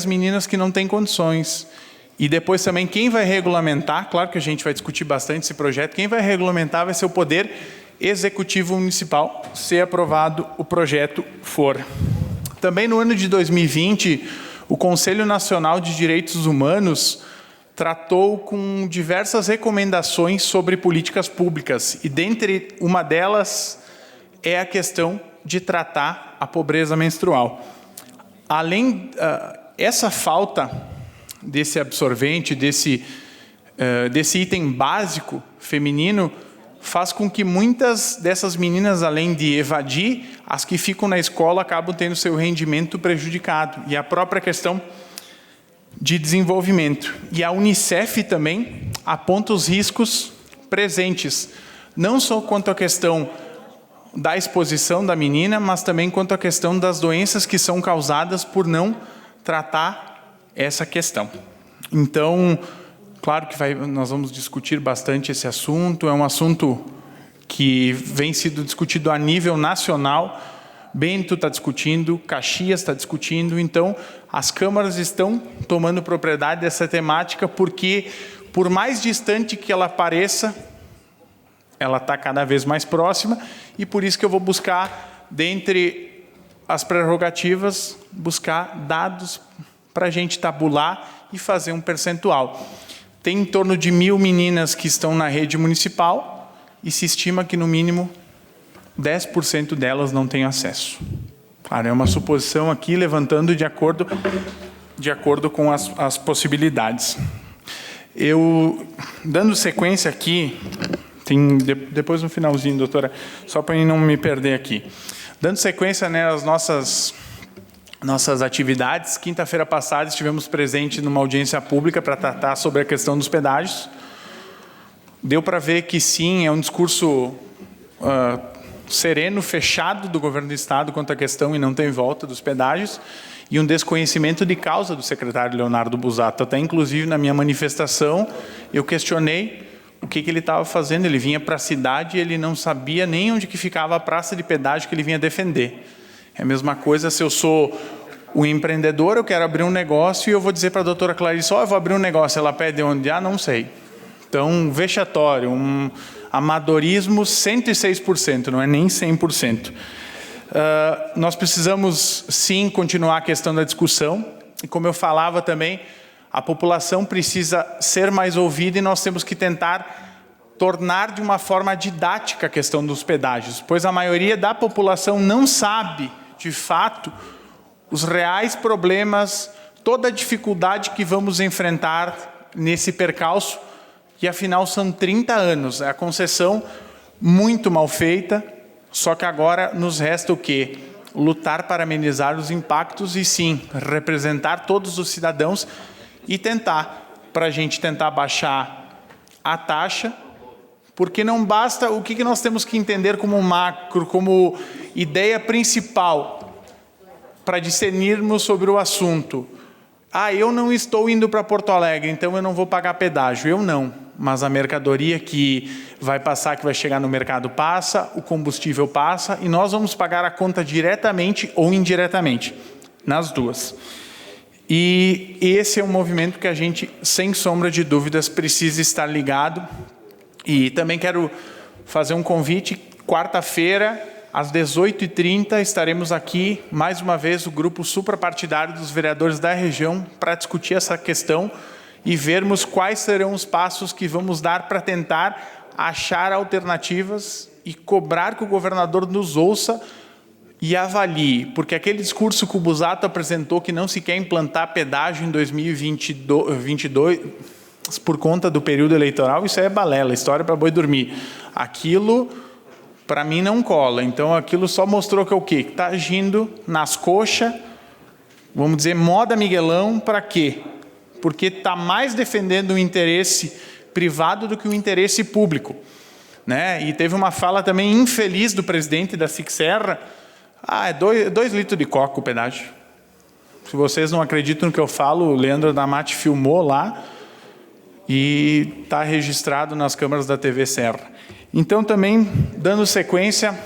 meninas que não têm condições. E depois também quem vai regulamentar, claro que a gente vai discutir bastante esse projeto, quem vai regulamentar vai ser o Poder Executivo Municipal, se aprovado o projeto for. Também no ano de 2020, o Conselho Nacional de Direitos Humanos tratou com diversas recomendações sobre políticas públicas, e dentre uma delas é a questão de tratar a pobreza menstrual. Além, essa falta desse absorvente, desse item básico feminino, faz com que muitas dessas meninas, além de evadir, as que ficam na escola acabam tendo seu rendimento prejudicado, e a própria questão de desenvolvimento. E a Unicef também aponta os riscos presentes, não só quanto à questão da exposição da menina, mas também quanto à questão das doenças que são causadas por não tratar essa questão. Então, claro que nós vamos discutir bastante esse assunto, é um assunto que vem sendo discutido a nível nacional, Bento está discutindo, Caxias está discutindo, então as câmaras estão tomando propriedade dessa temática, porque por mais distante que ela pareça, ela está cada vez mais próxima, e por isso que eu vou buscar, dentre as prerrogativas, buscar dados para a gente tabular e fazer um percentual. Tem em torno de 1.000 meninas que estão na rede municipal, e se estima que no mínimo 10% delas não têm acesso. Claro, é uma suposição aqui, levantando de acordo com as possibilidades. Dando sequência aqui, depois no finalzinho, doutora, só para não me perder aqui. Dando sequência, né, às nossas atividades, quinta-feira passada estivemos presentes numa audiência pública para tratar sobre a questão dos pedágios. Deu para ver que sim, é um discurso sereno, fechado do governo do Estado quanto à questão e não tem volta dos pedágios, e um desconhecimento de causa do secretário Leonardo Busato. Até inclusive na minha manifestação eu questionei o que ele estava fazendo. Ele vinha para a cidade e ele não sabia nem onde que ficava a praça de pedágio que ele vinha defender. É a mesma coisa se eu sou o empreendedor, eu quero abrir um negócio e eu vou dizer para a doutora Clarice, eu vou abrir um negócio, ela pede onde? Não sei. Então, vexatório, um amadorismo 106%, não é nem 100%. Nós precisamos, sim, continuar a questão da discussão, e como eu falava também, a população precisa ser mais ouvida e nós temos que tentar tornar de uma forma didática a questão dos pedágios, pois a maioria da população não sabe, de fato, os reais problemas, toda a dificuldade que vamos enfrentar nesse percalço, e afinal são 30 anos, é a concessão muito mal feita, só que agora nos resta o quê? Lutar para amenizar os impactos e sim, representar todos os cidadãos e para a gente tentar baixar a taxa, porque não basta, o que nós temos que entender como macro, como ideia principal para discernirmos sobre o assunto. Eu não estou indo para Porto Alegre, então eu não vou pagar pedágio. Eu não, mas a mercadoria que vai passar, que vai chegar no mercado passa, o combustível passa, e nós vamos pagar a conta diretamente ou indiretamente, nas duas. E esse é um movimento que a gente, sem sombra de dúvidas, precisa estar ligado. E também quero fazer um convite, quarta-feira, às 18h30, estaremos aqui, mais uma vez, o grupo suprapartidário dos vereadores da região, para discutir essa questão e vermos quais serão os passos que vamos dar para tentar achar alternativas e cobrar que o governador nos ouça e avalie, porque aquele discurso que o Busato apresentou que não se quer implantar pedágio em 2022 por conta do período eleitoral, isso é balela, história para boi dormir. Aquilo, para mim, não cola. Então, aquilo só mostrou que é o quê? Que está agindo nas coxas, vamos dizer, moda Miguelão, para quê? Porque está mais defendendo o interesse privado do que o interesse público, né? E teve uma fala também infeliz do presidente da SIC Serra, é 2 litros de coca o pedágio. Se vocês não acreditam no que eu falo, o Leandro Damati filmou lá e está registrado nas câmaras da TV Serra. Então, também, dando sequência,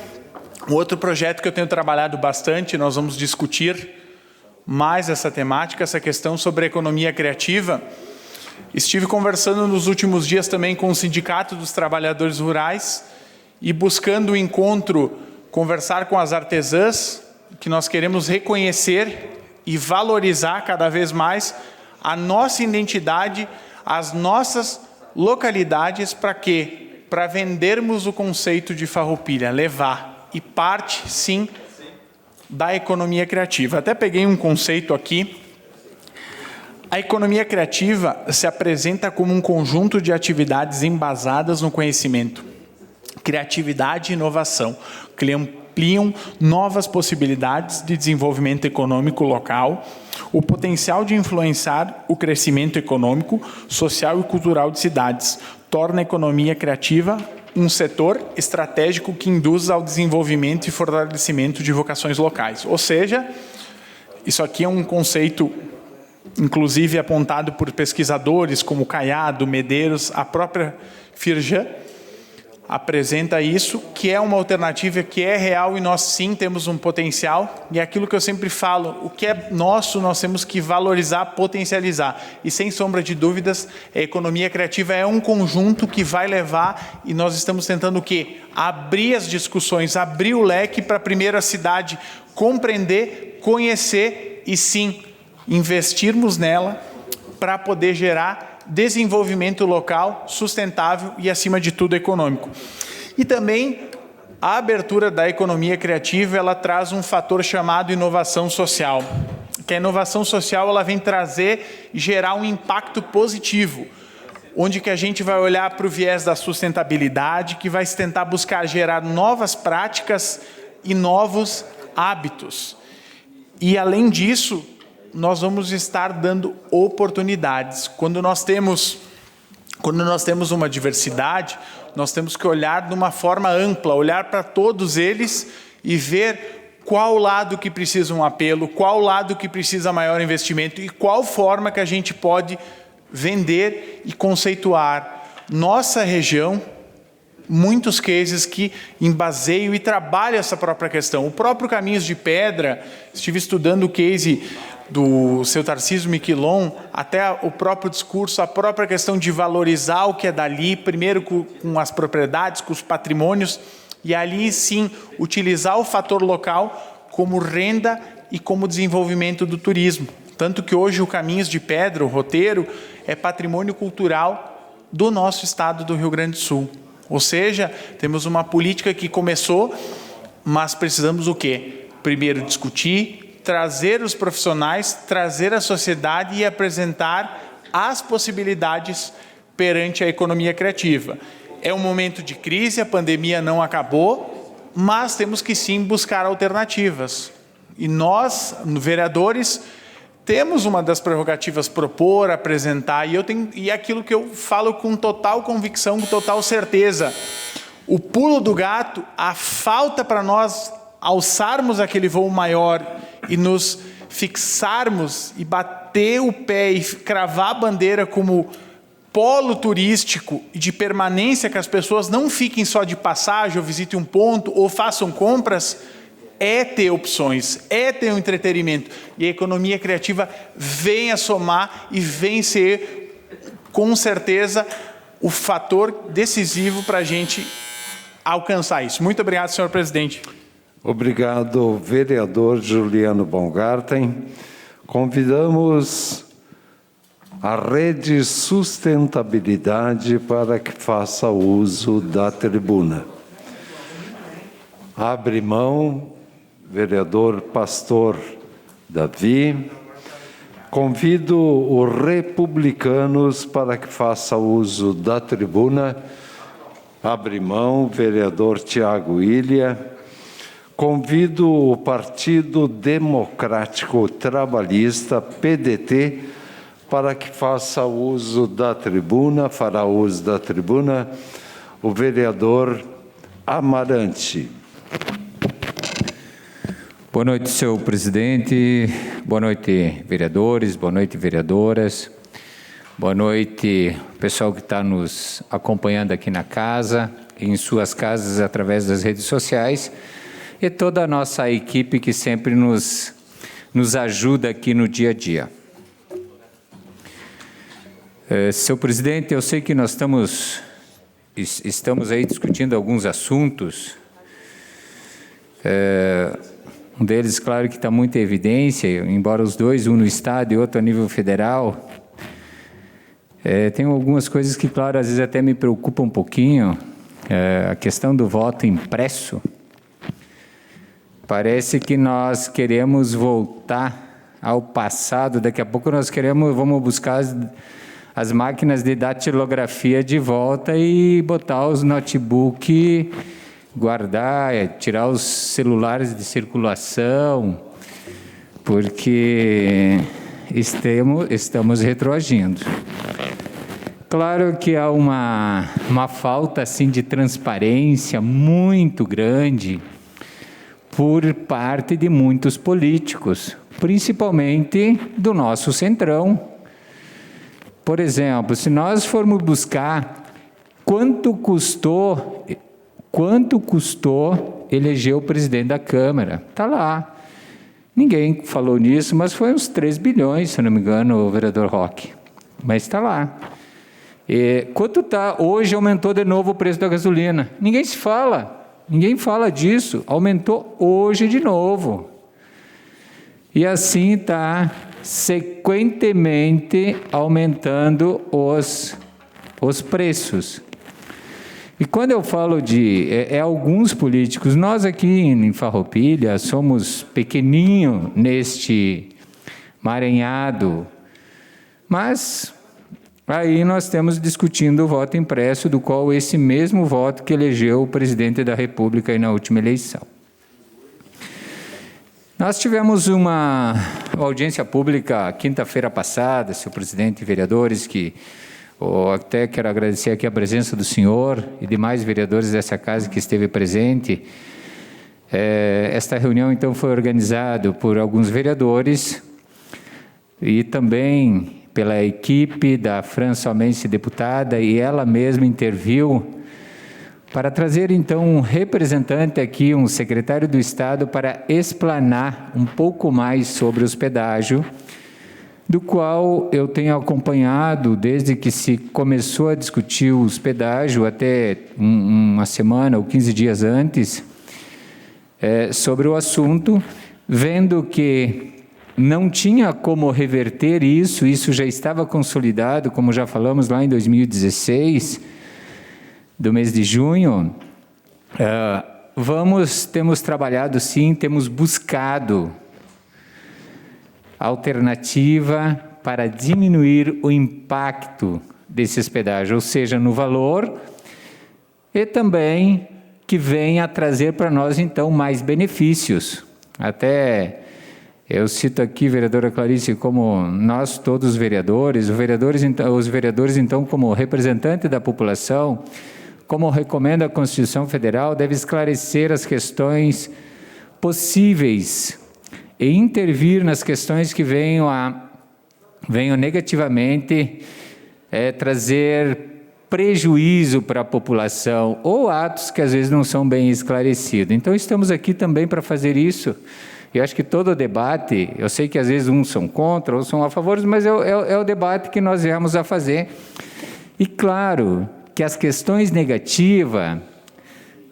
um outro projeto que eu tenho trabalhado bastante, nós vamos discutir mais essa temática, essa questão sobre a economia criativa. Estive conversando nos últimos dias também com o Sindicato dos Trabalhadores Rurais e buscando o encontro, conversar com as artesãs, que nós queremos reconhecer e valorizar cada vez mais a nossa identidade, as nossas localidades. Para quê? Para vendermos o conceito de Farroupilha, levar, e parte, sim, da economia criativa. Até peguei um conceito aqui. A economia criativa se apresenta como um conjunto de atividades embasadas no conhecimento, criatividade e inovação, que ampliam novas possibilidades de desenvolvimento econômico local, o potencial de influenciar o crescimento econômico, social e cultural de cidades, torna a economia criativa um setor estratégico que induz ao desenvolvimento e fortalecimento de vocações locais. Ou seja, isso aqui é um conceito inclusive apontado por pesquisadores como Caiado, Medeiros, a própria Firjan apresenta isso, que é uma alternativa que é real e nós sim temos um potencial, e é aquilo que eu sempre falo, o que é nosso nós temos que valorizar, potencializar, e sem sombra de dúvidas, a economia criativa é um conjunto que vai levar, e nós estamos tentando o quê? Abrir as discussões, abrir o leque para a primeira cidade compreender, conhecer e sim, investirmos nela para poder gerar desenvolvimento local, sustentável e, acima de tudo, econômico. E também a abertura da economia criativa, ela traz um fator chamado inovação social. Que a inovação social ela vem trazer e gerar um impacto positivo, onde que a gente vai olhar para o viés da sustentabilidade, que vai tentar buscar gerar novas práticas e novos hábitos. E, além disso, nós vamos estar dando oportunidades. Quando nós temos uma diversidade, nós temos que olhar de uma forma ampla, olhar para todos eles e ver qual lado que precisa um apelo, qual lado que precisa maior investimento e qual forma que a gente pode vender e conceituar. Nossa região, muitos cases que embaseiam e trabalham essa própria questão. O próprio Caminhos de Pedra, estive estudando o case do seu Tarcísio Miquelon, até o próprio discurso, a própria questão de valorizar o que é dali, primeiro com as propriedades, com os patrimônios, e ali sim utilizar o fator local como renda e como desenvolvimento do turismo. Tanto que hoje o Caminhos de Pedra, o roteiro, é patrimônio cultural do nosso estado do Rio Grande do Sul. Ou seja, temos uma política que começou, mas precisamos o quê? Primeiro discutir, trazer os profissionais, trazer a sociedade e apresentar as possibilidades perante a economia criativa. É um momento de crise, a pandemia não acabou, mas temos que sim buscar alternativas. E nós, vereadores, temos uma das prerrogativas propor, apresentar, e é aquilo que eu falo com total convicção, com total certeza. O pulo do gato, a falta para nós alçarmos aquele voo maior e nos fixarmos e bater o pé e cravar a bandeira como polo turístico e de permanência, que as pessoas não fiquem só de passagem ou visitem um ponto ou façam compras, é ter opções, é ter um entretenimento. E a economia criativa vem a somar e vem ser, com certeza, o fator decisivo para a gente alcançar isso. Muito obrigado, senhor presidente. Obrigado, vereador Juliano Baumgarten. Convidamos a Rede Sustentabilidade para que faça uso da tribuna. Abre mão, vereador Pastor Davi. Convido os republicanos para que faça uso da tribuna. Abre mão, vereador Tiago Ilha. Convido o Partido Democrático Trabalhista, PDT, para que faça uso da tribuna, fará uso da tribuna, o vereador Amarante. Boa noite, senhor presidente, boa noite, vereadores, boa noite, vereadoras, boa noite, pessoal que está nos acompanhando aqui na casa, em suas casas, através das redes sociais, e toda a nossa equipe que sempre nos ajuda aqui no dia a dia. Senhor presidente, eu sei que nós estamos aí discutindo alguns assuntos, Um deles, claro, que está muito em evidência, embora os dois, um no Estado e outro a nível federal. Tem algumas coisas que, claro, às vezes até me preocupam um pouquinho. A questão do voto impresso. Parece que nós queremos voltar ao passado. Daqui a pouco vamos buscar as máquinas de datilografia de volta e botar os notebooks, guardar, tirar os celulares de circulação, porque estamos retroagindo. Claro que há uma falta assim, de transparência muito grande por parte de muitos políticos, principalmente do nosso centrão. Por exemplo, se nós formos buscar quanto custou eleger o presidente da Câmara, está lá. Ninguém falou nisso, mas foi uns 3 bilhões, se não me engano, o vereador Roque. Mas está lá. Quanto está? Hoje aumentou de novo o preço da gasolina. Ninguém fala disso. Aumentou hoje de novo. E assim está sequentemente aumentando os preços. E quando eu falo de alguns políticos, nós aqui em Farroupilha somos pequeninho neste emaranhado, mas aí nós estamos discutindo o voto impresso, do qual esse mesmo voto que elegeu o presidente da República aí na última eleição. Nós tivemos uma audiência pública quinta-feira passada, senhor presidente e vereadores, que até quero agradecer aqui a presença do senhor e demais vereadores dessa casa que esteve presente. Esta reunião, então, foi organizada por alguns vereadores e também pela equipe da Fran Somense, deputada, e ela mesma interviu para trazer, então, um representante aqui, um secretário do Estado, para explanar um pouco mais sobre os pedágios, do qual eu tenho acompanhado desde que se começou a discutir os pedágios, até uma semana ou 15 dias antes, sobre o assunto, vendo que não tinha como reverter isso já estava consolidado, como já falamos lá em 2016, do mês de junho. Temos trabalhado sim, temos buscado alternativa para diminuir o impacto desses pedágios, ou seja, no valor, e também que venha a trazer para nós, então, mais benefícios. Até eu cito aqui, vereadora Clarice, como nós todos os vereadores, os vereadores, então, como representante da população, como recomenda a Constituição Federal, deve esclarecer as questões possíveis e intervir nas questões que venham negativamente trazer prejuízo para a população ou atos que às vezes não são bem esclarecidos. Então, estamos aqui também para fazer isso. Eu acho que todo o debate, eu sei que às vezes uns são contra, outros são a favor, mas é o debate que nós viemos a fazer. E claro que as questões negativas,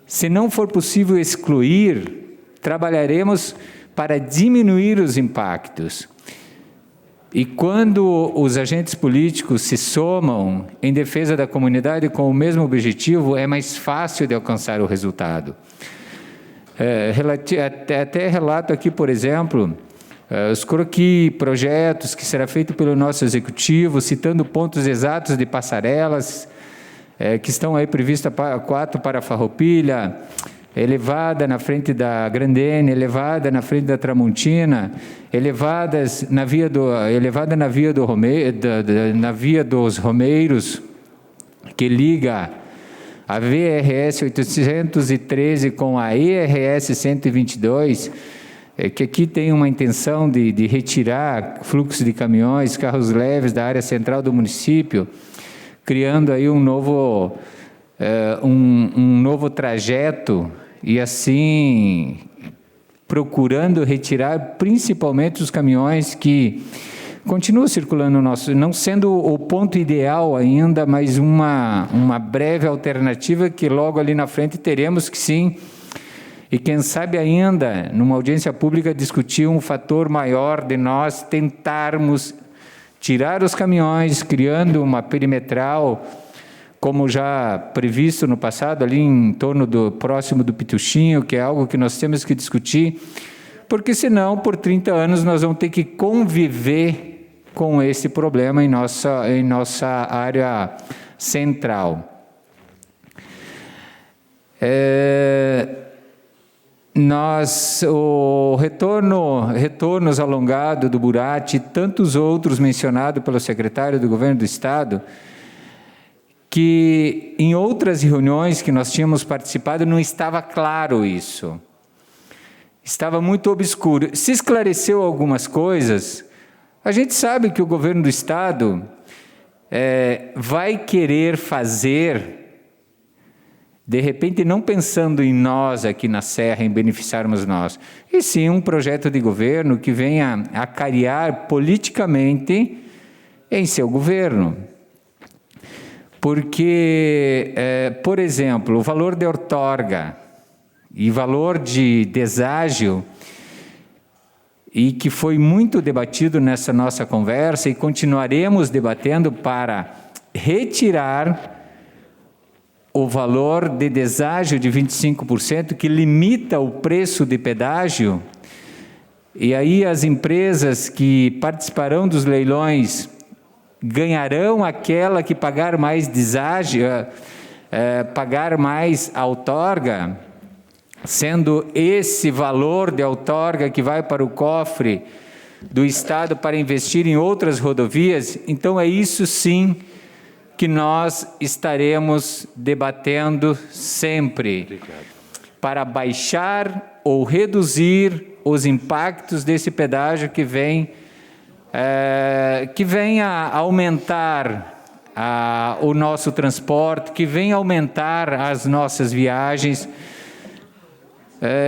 se não for possível excluir, trabalharemos para diminuir os impactos. E quando os agentes políticos se somam em defesa da comunidade com o mesmo objetivo, é mais fácil de alcançar o resultado. Até relato aqui, por exemplo, os croquis, projetos que será feito pelo nosso executivo, citando pontos exatos de passarelas, que estão aí previstas 4 para Farroupilha, elevada na frente da Grandene, elevada na frente da Tramontina, elevada na via dos Romeiros, que liga a VRS 813 com a ERS 122, que aqui tem uma intenção de retirar fluxo de caminhões, carros leves da área central do município, criando aí um novo trajeto e assim procurando retirar principalmente os caminhões que continuam circulando no nosso, não sendo o ponto ideal ainda, mas uma breve alternativa que logo ali na frente teremos que sim E quem sabe ainda, numa audiência pública, discutir um fator maior de nós tentarmos tirar os caminhões, criando uma perimetral, como já previsto no passado, ali em torno próximo do Pituxinho, que é algo que nós temos que discutir, porque senão, por 30 anos, nós vamos ter que conviver com esse problema em nossa área central. O retornos alongado do Burati e tantos outros mencionados pelo secretário do Governo do Estado, que em outras reuniões que nós tínhamos participado não estava claro isso. Estava muito obscuro. Se esclareceu algumas coisas, a gente sabe que o Governo do Estado vai querer fazer, de repente não pensando em nós aqui na Serra, em beneficiarmos nós, e sim um projeto de governo que venha acarear politicamente em seu governo. Porque, por exemplo, o valor de outorga e valor de deságio, e que foi muito debatido nessa nossa conversa, e continuaremos debatendo para retirar o valor de deságio de 25%, que limita o preço de pedágio, e aí as empresas que participarão dos leilões ganharão aquela que pagar mais deságio, pagar mais outorga, sendo esse valor de outorga que vai para o cofre do Estado para investir em outras rodovias. Então é isso sim que nós estaremos debatendo sempre. Obrigado. Para baixar ou reduzir os impactos desse pedágio que vem a aumentar o nosso transporte, que venha aumentar as nossas viagens,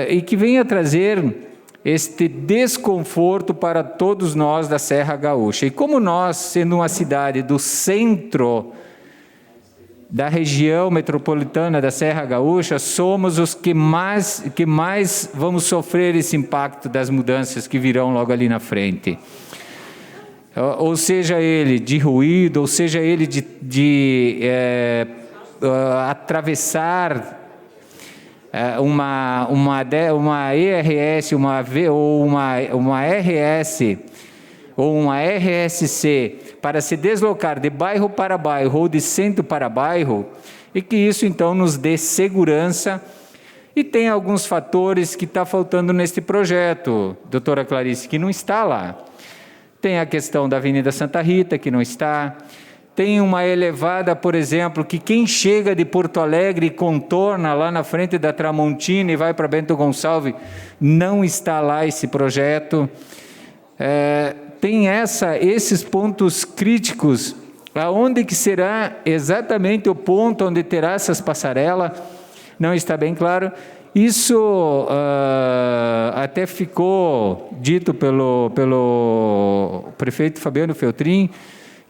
e que venha trazer este desconforto para todos nós da Serra Gaúcha. E como nós, sendo uma cidade do centro da região metropolitana da Serra Gaúcha, somos os que mais vamos sofrer esse impacto das mudanças que virão logo ali na frente. Ou seja ele de ruído, ou seja ele de atravessar uma ERS, uma RS ou uma RSC para se deslocar de bairro para bairro ou de centro para bairro, e que isso então nos dê segurança. E tem alguns fatores que está faltando neste projeto, doutora Clarice, que não está lá. Tem a questão da Avenida Santa Rita, que não está. Tem uma elevada, por exemplo, que quem chega de Porto Alegre e contorna lá na frente da Tramontina e vai para Bento Gonçalves, não está lá esse projeto. Tem esses pontos críticos, aonde que será exatamente o ponto onde terá essas passarelas, não está bem claro. Isso até ficou dito pelo prefeito Fabiano Feltrin,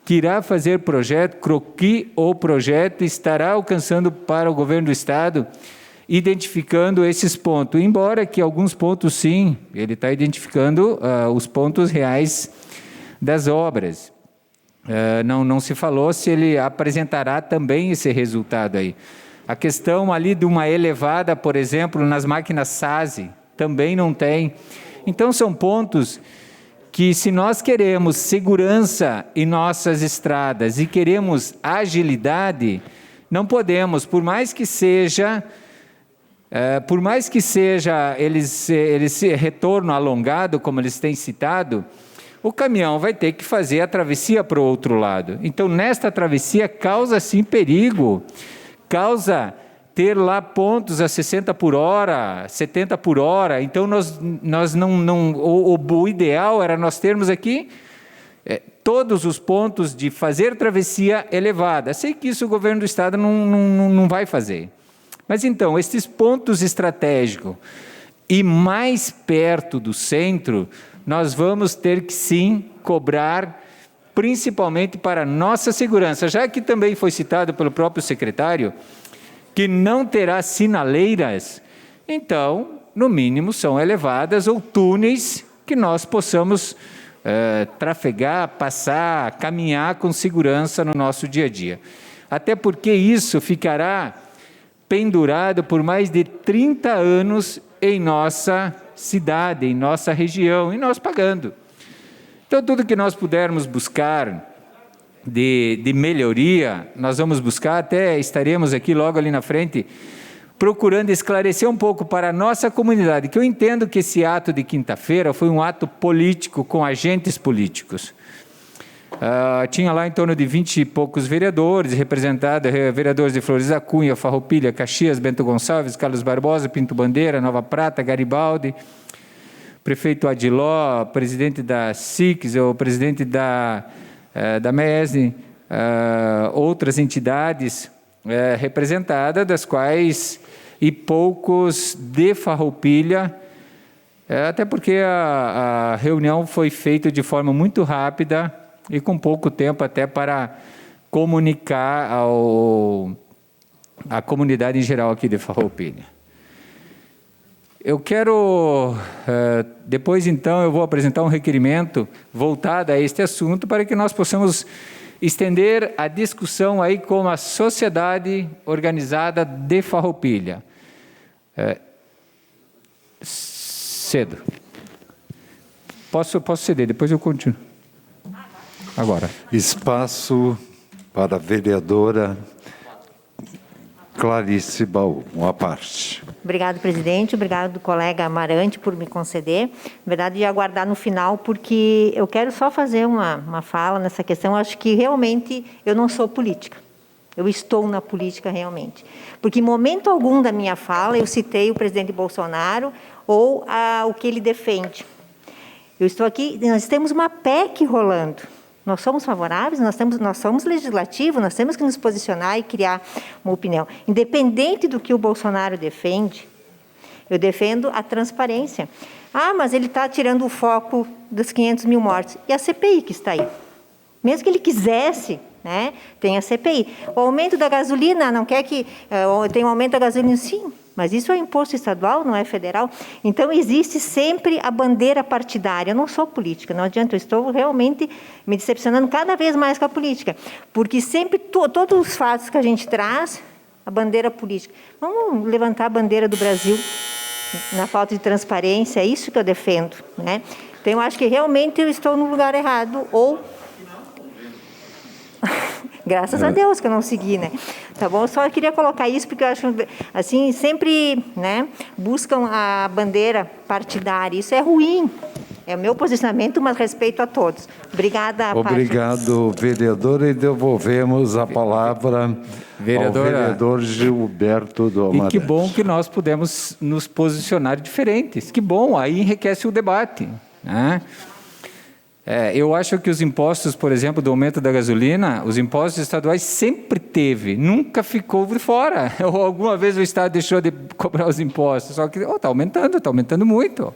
que irá fazer projeto, croquis ou projeto, estará alcançando para o governo do Estado, identificando esses pontos. Embora que alguns pontos, sim, ele está identificando os pontos reais das obras. Não se falou se ele apresentará também esse resultado aí. A questão ali de uma elevada, por exemplo, nas máquinas SASE, também não tem. Então, são pontos que, se nós queremos segurança em nossas estradas e queremos agilidade, não podemos, por mais que seja eles retorno alongado, como eles têm citado, o caminhão vai ter que fazer a travessia para o outro lado. Então, nesta travessia, causa sim perigo, causa ter lá pontos a 60 por hora, 70 por hora. Então, o ideal era nós termos aqui todos os pontos de fazer travessia elevada. Sei que isso o governo do Estado não vai fazer. Mas, então, esses pontos estratégicos e mais perto do centro, nós vamos ter que, sim, cobrar, principalmente para a nossa segurança, já que também foi citado pelo próprio secretário, que não terá sinaleiras. Então, no mínimo, são elevadas ou túneis que nós possamos trafegar, passar, caminhar com segurança no nosso dia a dia. Até porque isso ficará pendurado por mais de 30 anos em nossa cidade, em nossa região, e nós pagando. Então, tudo que nós pudermos buscar de melhoria, nós vamos buscar, até estaremos aqui logo ali na frente, procurando esclarecer um pouco para a nossa comunidade, que eu entendo que esse ato de quinta-feira foi um ato político com agentes políticos. Tinha lá em torno de 20 e poucos vereadores, representados, vereadores de Flores da Cunha, Farroupilha, Caxias, Bento Gonçalves, Carlos Barbosa, Pinto Bandeira, Nova Prata, Garibaldi, prefeito Adiló, presidente da SICS, o presidente da MESN, outras entidades representadas, das quais e poucos de Farroupilha, até porque a reunião foi feita de forma muito rápida e com pouco tempo até para comunicar à comunidade em geral aqui de Farroupilha. Eu quero, depois então, eu vou apresentar um requerimento voltado a este assunto para que nós possamos estender a discussão aí com a sociedade organizada de Farroupilha. Cedo. Posso ceder, depois eu continuo. Agora. Espaço para a vereadora Clarice Baú, uma parte. Obrigado, presidente. Obrigado, colega Amarante, por me conceder. Na verdade, ia aguardar no final, porque eu quero só fazer uma fala nessa questão. Eu acho que, realmente, eu não sou política. Eu estou na política, realmente. Porque, em momento algum da minha fala, eu citei o presidente Bolsonaro ou o que ele defende. Eu estou aqui, nós temos uma PEC rolando. Nós somos favoráveis, nós somos legislativo, nós temos que nos posicionar e criar uma opinião. Independente do que o Bolsonaro defende, eu defendo a transparência. Mas ele está tirando o foco dos 500 mil mortos. E a CPI que está aí? Mesmo que ele quisesse, né, tem a CPI. O aumento da gasolina, não quer que... tem um aumento da gasolina, sim. Mas isso é imposto estadual, não é federal. Então, existe sempre a bandeira partidária. Eu não sou política, não adianta, eu estou realmente me decepcionando cada vez mais com a política. Porque sempre, todos os fatos que a gente traz, a bandeira política. Vamos levantar a bandeira do Brasil na falta de transparência, é isso que eu defendo, né? Então, eu acho que realmente eu estou no lugar errado, ou... Graças a Deus que eu não segui, né? Tá bom? Eu só queria colocar isso porque eu acho, assim, sempre, né, buscam a bandeira partidária. Isso é ruim. É o meu posicionamento, mas respeito a todos. Obrigada, Obrigado, vereadora. E devolvemos a palavra ao vereador Gilberto do Amarante. E que bom que nós pudemos nos posicionar diferentes. Que bom, aí enriquece o debate, né? Eu acho que os impostos, por exemplo, do aumento da gasolina, os impostos estaduais sempre teve, nunca ficou de fora. Ou alguma vez o Estado deixou de cobrar os impostos, só que está aumentando muito.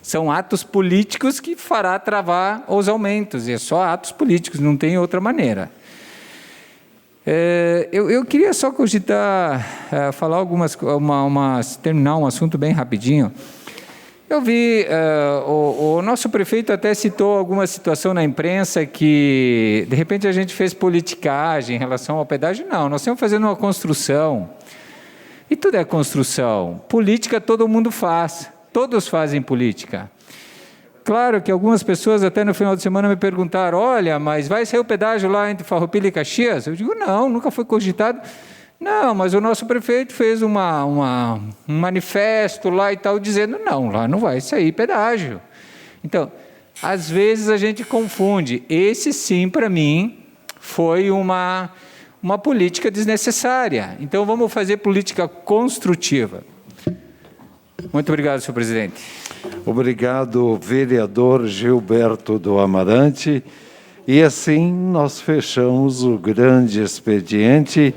São atos políticos que fará travar os aumentos, e é só atos políticos, não tem outra maneira. Eu queria só cogitar, falar terminar um assunto bem rapidinho. Eu vi, o nosso prefeito até citou alguma situação na imprensa que, de repente, a gente fez politicagem em relação ao pedágio. Não, nós estamos fazendo uma construção. E tudo é construção. Política todo mundo faz. Todos fazem política. Claro que algumas pessoas até no final de semana me perguntaram, olha, mas vai sair o pedágio lá entre Farroupilha e Caxias? Eu digo, não, nunca foi cogitado. Não, mas o nosso prefeito fez um manifesto lá e tal, dizendo, não, lá não vai sair pedágio. Então, às vezes a gente confunde. Esse, sim, para mim, foi uma política desnecessária. Então, vamos fazer política construtiva. Muito obrigado, senhor presidente. Obrigado, vereador Gilberto do Amarante. E assim nós fechamos o grande expediente.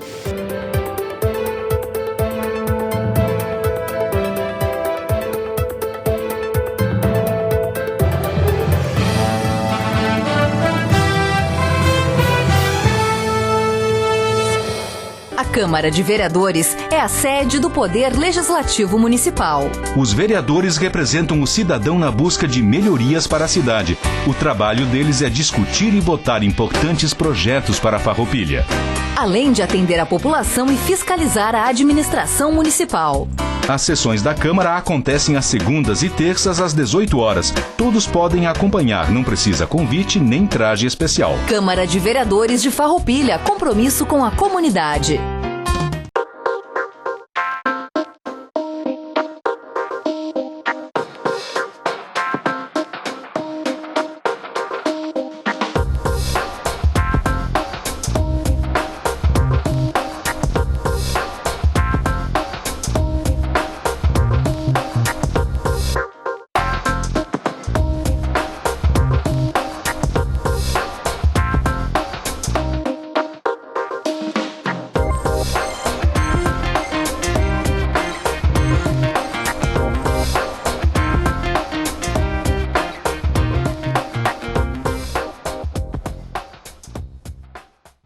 A Câmara de Vereadores é a sede do Poder Legislativo Municipal. Os vereadores representam o cidadão na busca de melhorias para a cidade. O trabalho deles é discutir e votar importantes projetos para a Farroupilha. Além de atender a população e fiscalizar a administração municipal. As sessões da Câmara acontecem às segundas e terças às 18 horas. Todos podem acompanhar, não precisa convite nem traje especial. Câmara de Vereadores de Farroupilha, compromisso com a comunidade.